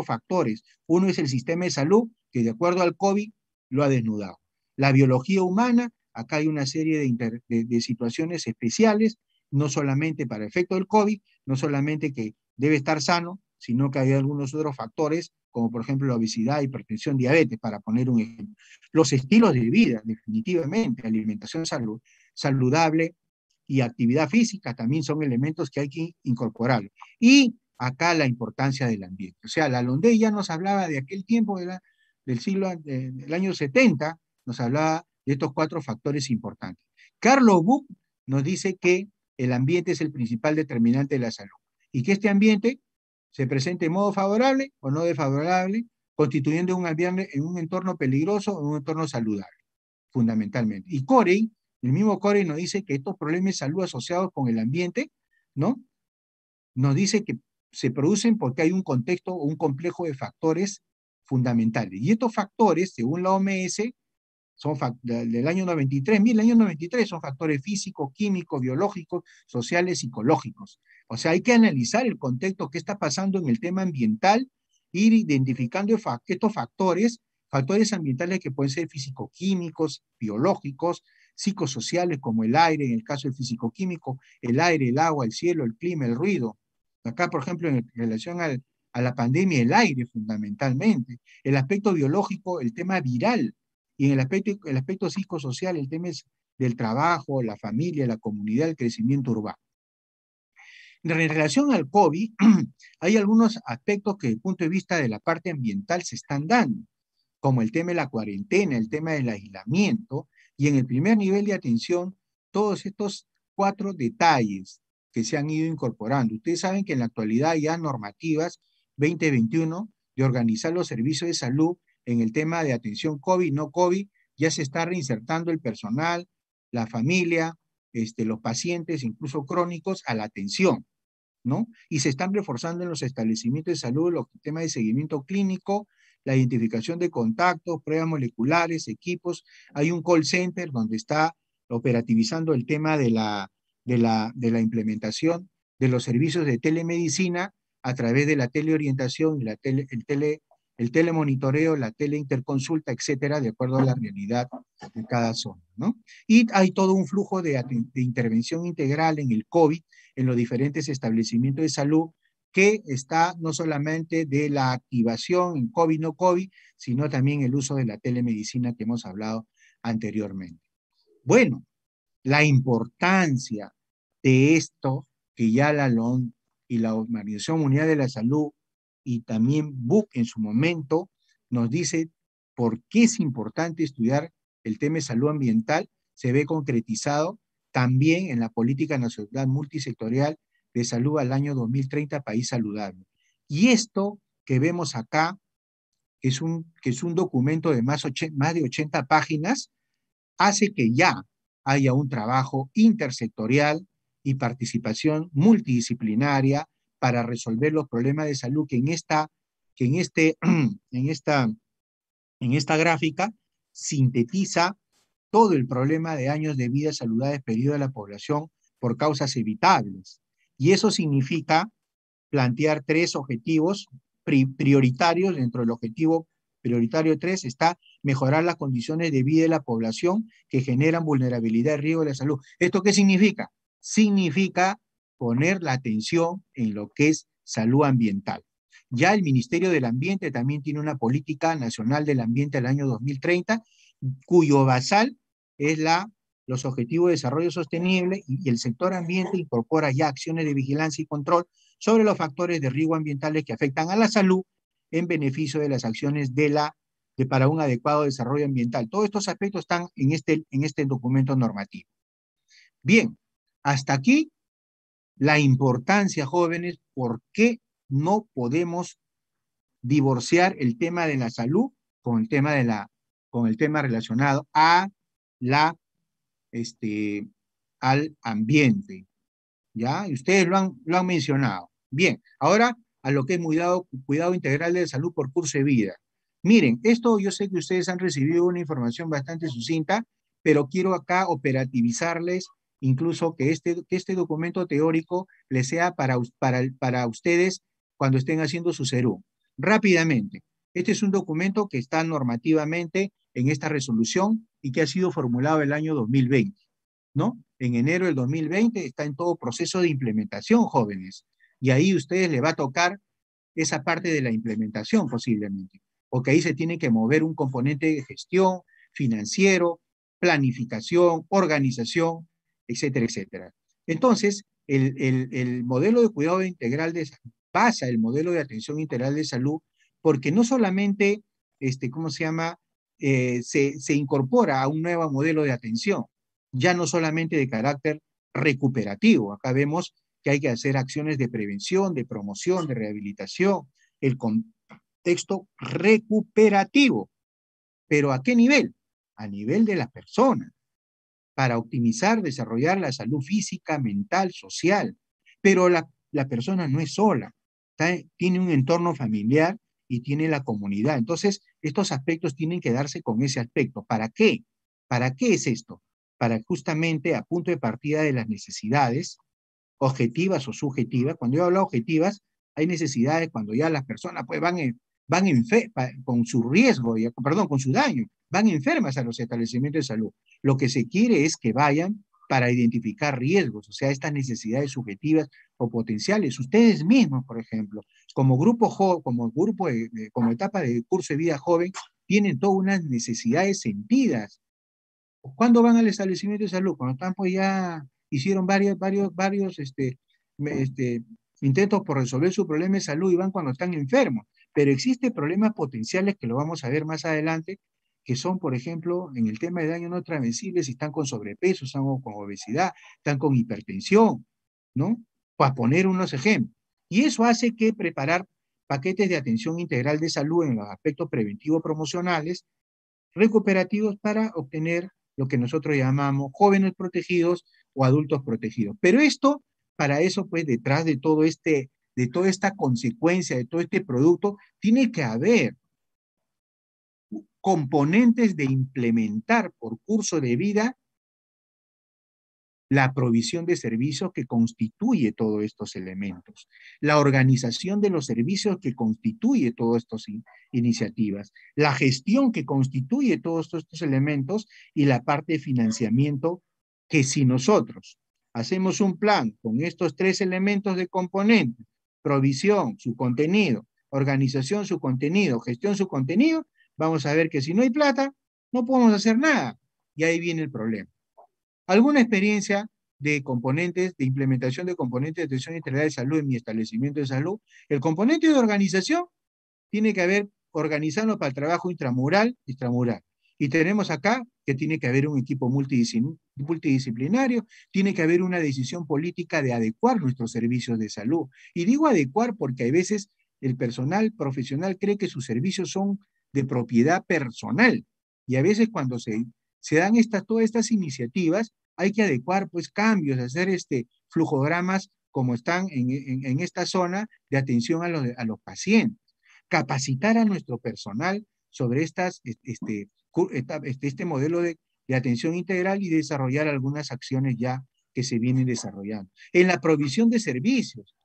factores. Uno es el sistema de salud, que de acuerdo al COVID lo ha desnudado. La biología humana, acá hay una serie de situaciones especiales, no solamente para efecto del COVID, no solamente que debe estar sano, sino que hay algunos otros factores, como por ejemplo la obesidad, hipertensión, diabetes, para poner un ejemplo. Los estilos de vida, definitivamente, alimentación saludable y actividad física también son elementos que hay que incorporar. Y acá la importancia del ambiente. O sea, la LONDE ya nos hablaba de aquel tiempo del año 70, nos hablaba de estos cuatro factores importantes. Carlo Buch nos dice que el ambiente es el principal determinante de la salud y que este ambiente se presente en modo favorable o no desfavorable, constituyendo un ambiente en un entorno peligroso o un entorno saludable, fundamentalmente. Y Corey, el mismo Corey nos dice que estos problemas de salud asociados con el ambiente, ¿no? Nos dice que se producen porque hay un contexto o un complejo de factores fundamentales. Y estos factores, según la OMS, son del año 93, el año 93 son factores físicos, químicos, biológicos, sociales, psicológicos. O sea, hay que analizar el contexto que está pasando en el tema ambiental, ir identificando estos factores ambientales que pueden ser físico-químicos, biológicos, psicosociales como el aire, en el caso del físico-químico, el aire, el agua, el cielo, el clima, el ruido. Acá, por ejemplo, en relación a la pandemia, el aire fundamentalmente. El aspecto biológico, el tema viral. Y en el aspecto psicosocial, el tema es del trabajo, la familia, la comunidad, el crecimiento urbano. En relación al COVID, hay algunos aspectos que desde el punto de vista de la parte ambiental se están dando, como el tema de la cuarentena, el tema del aislamiento, y en el primer nivel de atención, todos estos cuatro detalles que se han ido incorporando. Ustedes saben que en la actualidad hay ya normativas 2021 de organizar los servicios de salud en el tema de atención COVID, no COVID, ya se está reinsertando el personal, la familia, los pacientes, incluso crónicos, a la atención, ¿no? Y se están reforzando en los establecimientos de salud los temas de seguimiento clínico, la identificación de contactos, pruebas moleculares, equipos. Hay un call center donde está operativizando el tema de la implementación de los servicios de telemedicina a través de la teleorientación, el telemonitoreo, la teleinterconsulta, etcétera, de acuerdo a la realidad de cada zona, ¿no? Y hay todo un flujo de intervención integral en el COVID, en los diferentes establecimientos de salud, que está no solamente de la activación en COVID, no COVID, sino también el uso de la telemedicina que hemos hablado anteriormente. Bueno, la importancia de esto que ya la OMS y la Organización Mundial de la Salud y también Buch en su momento nos dice por qué es importante estudiar el tema de salud ambiental, se ve concretizado también en la Política Nacional Multisectorial de Salud al año 2030, País Saludable. Y esto que vemos acá, que es un documento de más de 80 páginas, hace que ya haya un trabajo intersectorial y participación multidisciplinaria para resolver los problemas de salud que en esta gráfica sintetiza todo el problema de años de vida saludables perdidos de la población por causas evitables. Y eso significa plantear 3 objetivos prioritarios. Dentro del objetivo prioritario 3 está mejorar las condiciones de vida de la población que generan vulnerabilidad y riesgo de la salud. ¿Esto qué significa? Significa poner la atención en lo que es salud ambiental. Ya el Ministerio del Ambiente también tiene una política nacional del ambiente al año 2030, cuyo basal es los Objetivos de Desarrollo Sostenible, y el sector ambiente incorpora ya acciones de vigilancia y control sobre los factores de riesgo ambientales que afectan a la salud en beneficio de las acciones para un adecuado desarrollo ambiental. Todos estos aspectos están en este documento normativo. Bien, hasta aquí la importancia, jóvenes, por qué no podemos divorciar el tema de la salud con el tema relacionado al ambiente. ¿Ya? Y ustedes lo han mencionado. Bien, ahora a lo que es cuidado integral de salud por curso de vida. Miren, esto yo sé que ustedes han recibido una información bastante sucinta, pero quiero acá operativizarles incluso que este documento teórico les sea para ustedes cuando estén haciendo su CERU. Rápidamente, este es un documento que está normativamente en esta resolución y que ha sido formulado el año 2020, ¿no? En enero del 2020 está en todo proceso de implementación, jóvenes, y ahí a ustedes les va a tocar esa parte de la implementación posiblemente, porque ahí se tiene que mover un componente de gestión, financiero, planificación, organización, etcétera, etcétera. Entonces, el modelo de cuidado integral pasa el modelo de atención integral de salud, porque no solamente, se incorpora a un nuevo modelo de atención, ya no solamente de carácter recuperativo. Acá vemos que hay que hacer acciones de prevención, de promoción, de rehabilitación, el contexto recuperativo. ¿Pero a qué nivel? A nivel de la persona, para optimizar, desarrollar la salud física, mental, social. Pero la persona no es sola, tiene un entorno familiar y tiene la comunidad. Entonces, estos aspectos tienen que darse con ese aspecto. ¿Para qué? ¿Para qué es esto? Para justamente a punto de partida de las necesidades objetivas o subjetivas. Cuando yo hablo objetivas, hay necesidades cuando ya las personas pues con su riesgo, con su daño, van enfermas a los establecimientos de salud. Lo que se quiere es que vayan para identificar riesgos, o sea, estas necesidades subjetivas o potenciales. Ustedes mismos, por ejemplo, como etapa de curso de vida joven, tienen todas unas necesidades sentidas. ¿Cuándo van al establecimiento de salud? Cuando están, pues ya hicieron varios intentos por resolver su problema de salud y van cuando están enfermos. Pero existen problemas potenciales que lo vamos a ver más adelante, que son, por ejemplo, en el tema de daño no transmisible, si están con sobrepeso, están con obesidad, están con hipertensión, ¿no? Para poner unos ejemplos. Y eso hace que preparar paquetes de atención integral de salud en los aspectos preventivos promocionales, recuperativos, para obtener lo que nosotros llamamos jóvenes protegidos o adultos protegidos. Pero para eso, pues, detrás de toda esta consecuencia, de todo este producto, tiene que haber componentes de implementar por curso de vida la provisión de servicios que constituye todos estos elementos, la organización de los servicios que constituye todas estas iniciativas, la gestión que constituye todos estos elementos y la parte de financiamiento que si nosotros hacemos un plan con estos 3 elementos de componente, provisión, su contenido, organización, su contenido, gestión, su contenido, vamos a ver que si no hay plata, no podemos hacer nada. Y ahí viene el problema. ¿Alguna experiencia de implementación de componentes de atención integral de salud en mi establecimiento de salud? El componente de organización tiene que haber organizarnos para el trabajo intramural. Y tenemos acá que tiene que haber un equipo multidisciplinario, tiene que haber una decisión política de adecuar nuestros servicios de salud. Y digo adecuar porque a veces el personal profesional cree que sus servicios son de propiedad personal. Y a veces cuando se dan todas estas iniciativas, hay que adecuar pues cambios, hacer flujogramas como están en esta zona de atención a los pacientes. Capacitar a nuestro personal sobre este modelo de atención integral y desarrollar algunas acciones ya que se vienen desarrollando. En la provisión de servicios,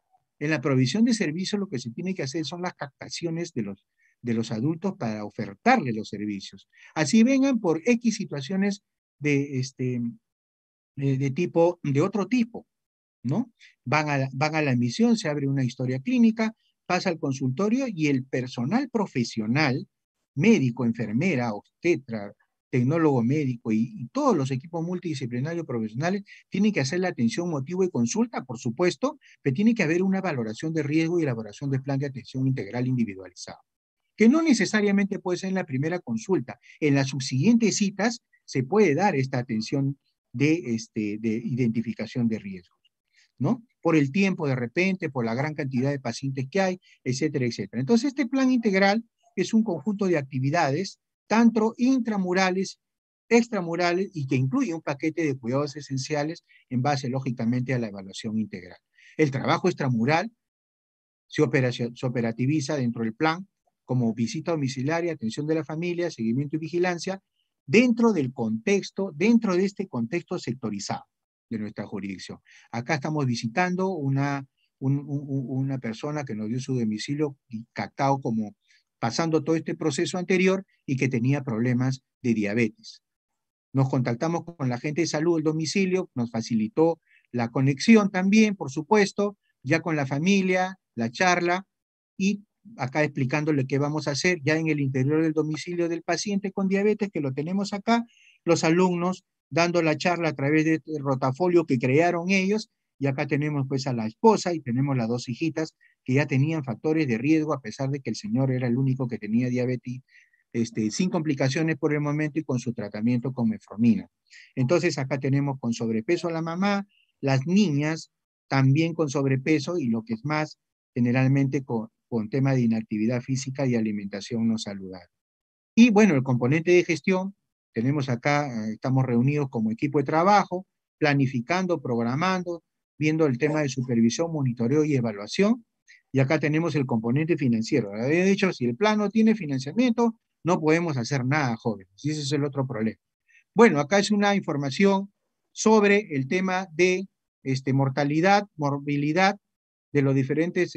lo que se tiene que hacer son las captaciones de los adultos para ofertarles los servicios. Así vengan por X situaciones de otro tipo, ¿no? Van a la admisión, se abre una historia clínica, pasa al consultorio y el personal profesional, médico, enfermera, obstetra, tecnólogo médico y todos los equipos multidisciplinarios profesionales tienen que hacer la atención, motivo y consulta, por supuesto, pero tiene que haber una valoración de riesgo y elaboración de plan de atención integral individualizado, que no necesariamente puede ser en la primera consulta. En las subsiguientes citas se puede dar esta atención de identificación de riesgos, ¿no? Por el tiempo de repente, por la gran cantidad de pacientes que hay, etcétera, etcétera. Entonces, este plan integral es un conjunto de actividades, tanto intramurales, extramurales, y que incluye un paquete de cuidados esenciales en base, lógicamente, a la evaluación integral. El trabajo extramural se operativiza dentro del plan como visita domiciliaria, atención de la familia, seguimiento y vigilancia, dentro de este contexto sectorizado de nuestra jurisdicción. Acá estamos visitando una persona que nos dio su domicilio y captado como pasando todo este proceso anterior y que tenía problemas de diabetes. Nos contactamos con la gente de salud del domicilio, nos facilitó la conexión también, por supuesto, ya con la familia, la charla, y acá explicándole qué vamos a hacer ya en el interior del domicilio del paciente con diabetes, que lo tenemos acá, los alumnos dando la charla a través de este rotafolio que crearon ellos, y acá tenemos pues a la esposa y tenemos las dos hijitas que ya tenían factores de riesgo, a pesar de que el señor era el único que tenía diabetes, sin complicaciones por el momento y con su tratamiento con metformina. Entonces acá tenemos con sobrepeso a la mamá, las niñas también con sobrepeso y lo que es más, generalmente con tema de inactividad física y alimentación no saludable. Y bueno, el componente de gestión, tenemos acá, estamos reunidos como equipo de trabajo, planificando, programando, viendo el tema de supervisión, monitoreo y evaluación, y acá tenemos el componente financiero. Había dicho, si el plan no tiene financiamiento, no podemos hacer nada, jóvenes, y ese es el otro problema. Bueno, acá es una información sobre el tema de mortalidad, morbilidad de los diferentes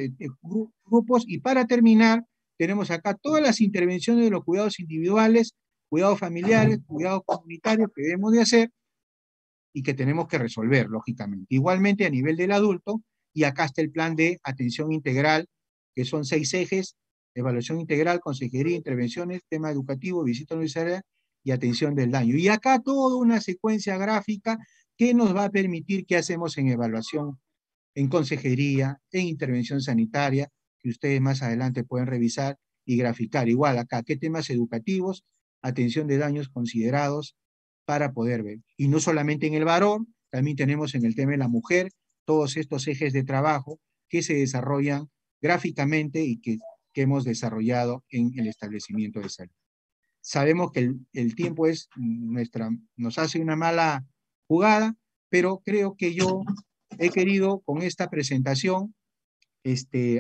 grupos, y para terminar, tenemos acá todas las intervenciones de los cuidados individuales, cuidados familiares, cuidados comunitarios que debemos de hacer y que tenemos que resolver, lógicamente. Igualmente a nivel del adulto, y acá está el plan de atención integral, que son 6 ejes: evaluación integral, consejería, intervenciones, tema educativo, visita universitaria y atención del daño. Y acá toda una secuencia gráfica que nos va a permitir qué hacemos en evaluación, en consejería, en intervención sanitaria, que ustedes más adelante pueden revisar y graficar. Igual acá, qué temas educativos, atención de daños considerados para poder ver. Y no solamente en el varón, también tenemos en el tema de la mujer, todos estos ejes de trabajo que se desarrollan gráficamente y que hemos desarrollado en el establecimiento de salud. Sabemos que el tiempo nos hace una mala jugada, pero creo que yo he querido con esta presentación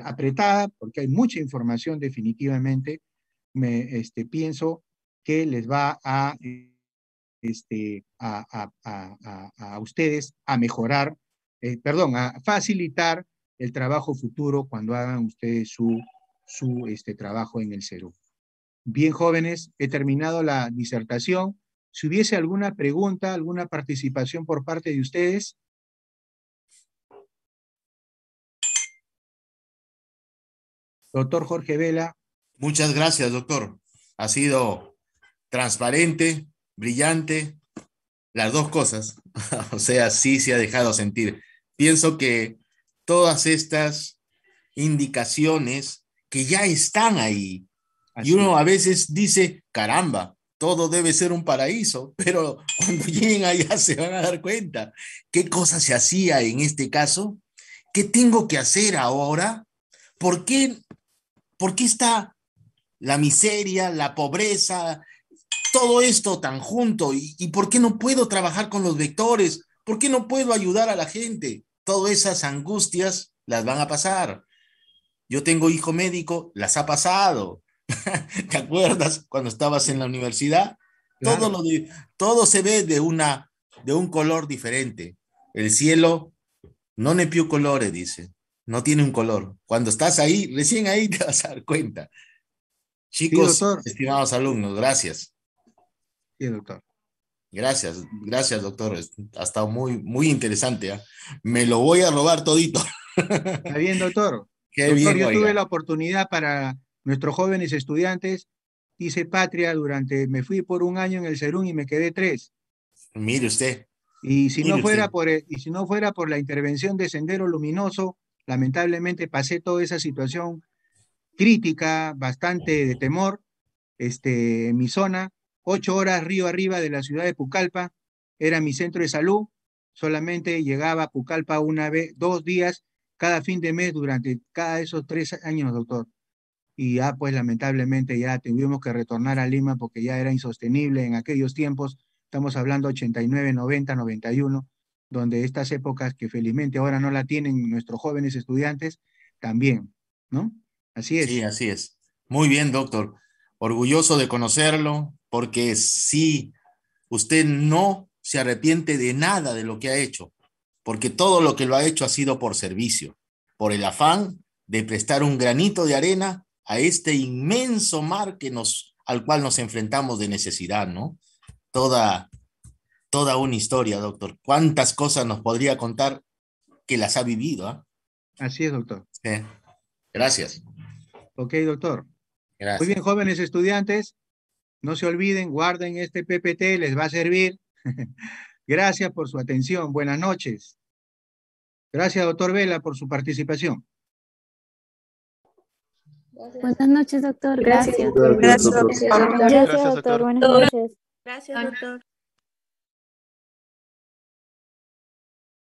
apretada, porque hay mucha información definitivamente, pienso que les va a ustedes a mejorar, a facilitar el trabajo futuro cuando hagan ustedes su trabajo en el CERU. Bien, jóvenes, he terminado la disertación. Si hubiese alguna pregunta, alguna participación por parte de ustedes. Doctor Jorge Vela. Muchas gracias, doctor. Ha sido transparente, brillante, las dos cosas. O sea, sí se ha dejado sentir. Pienso que todas estas indicaciones que ya están ahí, y uno a veces dice, caramba, todo debe ser un paraíso, pero cuando lleguen allá se van a dar cuenta qué cosa se hacía en este caso, qué tengo que hacer ahora, por qué está la miseria, la pobreza, todo esto tan junto? ¿Y por qué no puedo trabajar con los vectores? ¿Por qué no puedo ayudar a la gente? Todas esas angustias las van a pasar. Yo tengo hijo médico, las ha pasado. ¿Te acuerdas cuando estabas en la universidad? Claro. Todo se ve de un color diferente. El cielo no ne più colores, dice. No tiene un color. Cuando estás ahí, recién ahí te vas a dar cuenta. Sí, Chicos, doctor. estimados alumnos, gracias. Sí, doctor. Gracias, doctor. Ha estado muy, muy interesante. ¿Eh? Me lo voy a robar todito. Está bien, doctor. Qué Doctor, bien, yo tuve oiga. la oportunidad para nuestros jóvenes estudiantes, hice patria me fui por un año en el CERUN y me quedé 3. Mire usted. Y si Mire no fuera usted. y si no fuera por la intervención de Sendero Luminoso, lamentablemente pasé toda esa situación crítica, bastante de temor, en mi zona, 8 horas río arriba de la ciudad de Pucallpa, era mi centro de salud, solamente llegaba a Pucallpa 2 días cada fin de mes durante cada esos 3 años, doctor. Y ya pues lamentablemente ya tuvimos que retornar a Lima porque ya era insostenible en aquellos tiempos, estamos hablando 89, 90, 91, donde estas épocas que felizmente ahora no la tienen nuestros jóvenes estudiantes, también, ¿no? Así Sí, es. así es. Muy bien, doctor. Orgulloso de conocerlo, porque sí, usted no se arrepiente de nada de lo que ha hecho, porque todo lo que lo ha hecho ha sido por servicio, por el afán de prestar un granito de arena a este inmenso mar al cual nos enfrentamos de necesidad, ¿no? Toda, toda una historia, doctor. ¿Cuántas cosas nos podría contar que las ha vivido? ¿Ah? Así es, doctor. Sí. Gracias. Ok, doctor. Muy bien, Gracias. jóvenes estudiantes, no se olviden, guarden este PPT, les va a servir. Gracias por su atención. Buenas noches. Gracias, doctor Vela, por su participación. Buenas noches, doctor. Gracias, Gracias. doctor. Gracias, doctor. Gracias, doctor. Buenas noches. Gracias, doctor.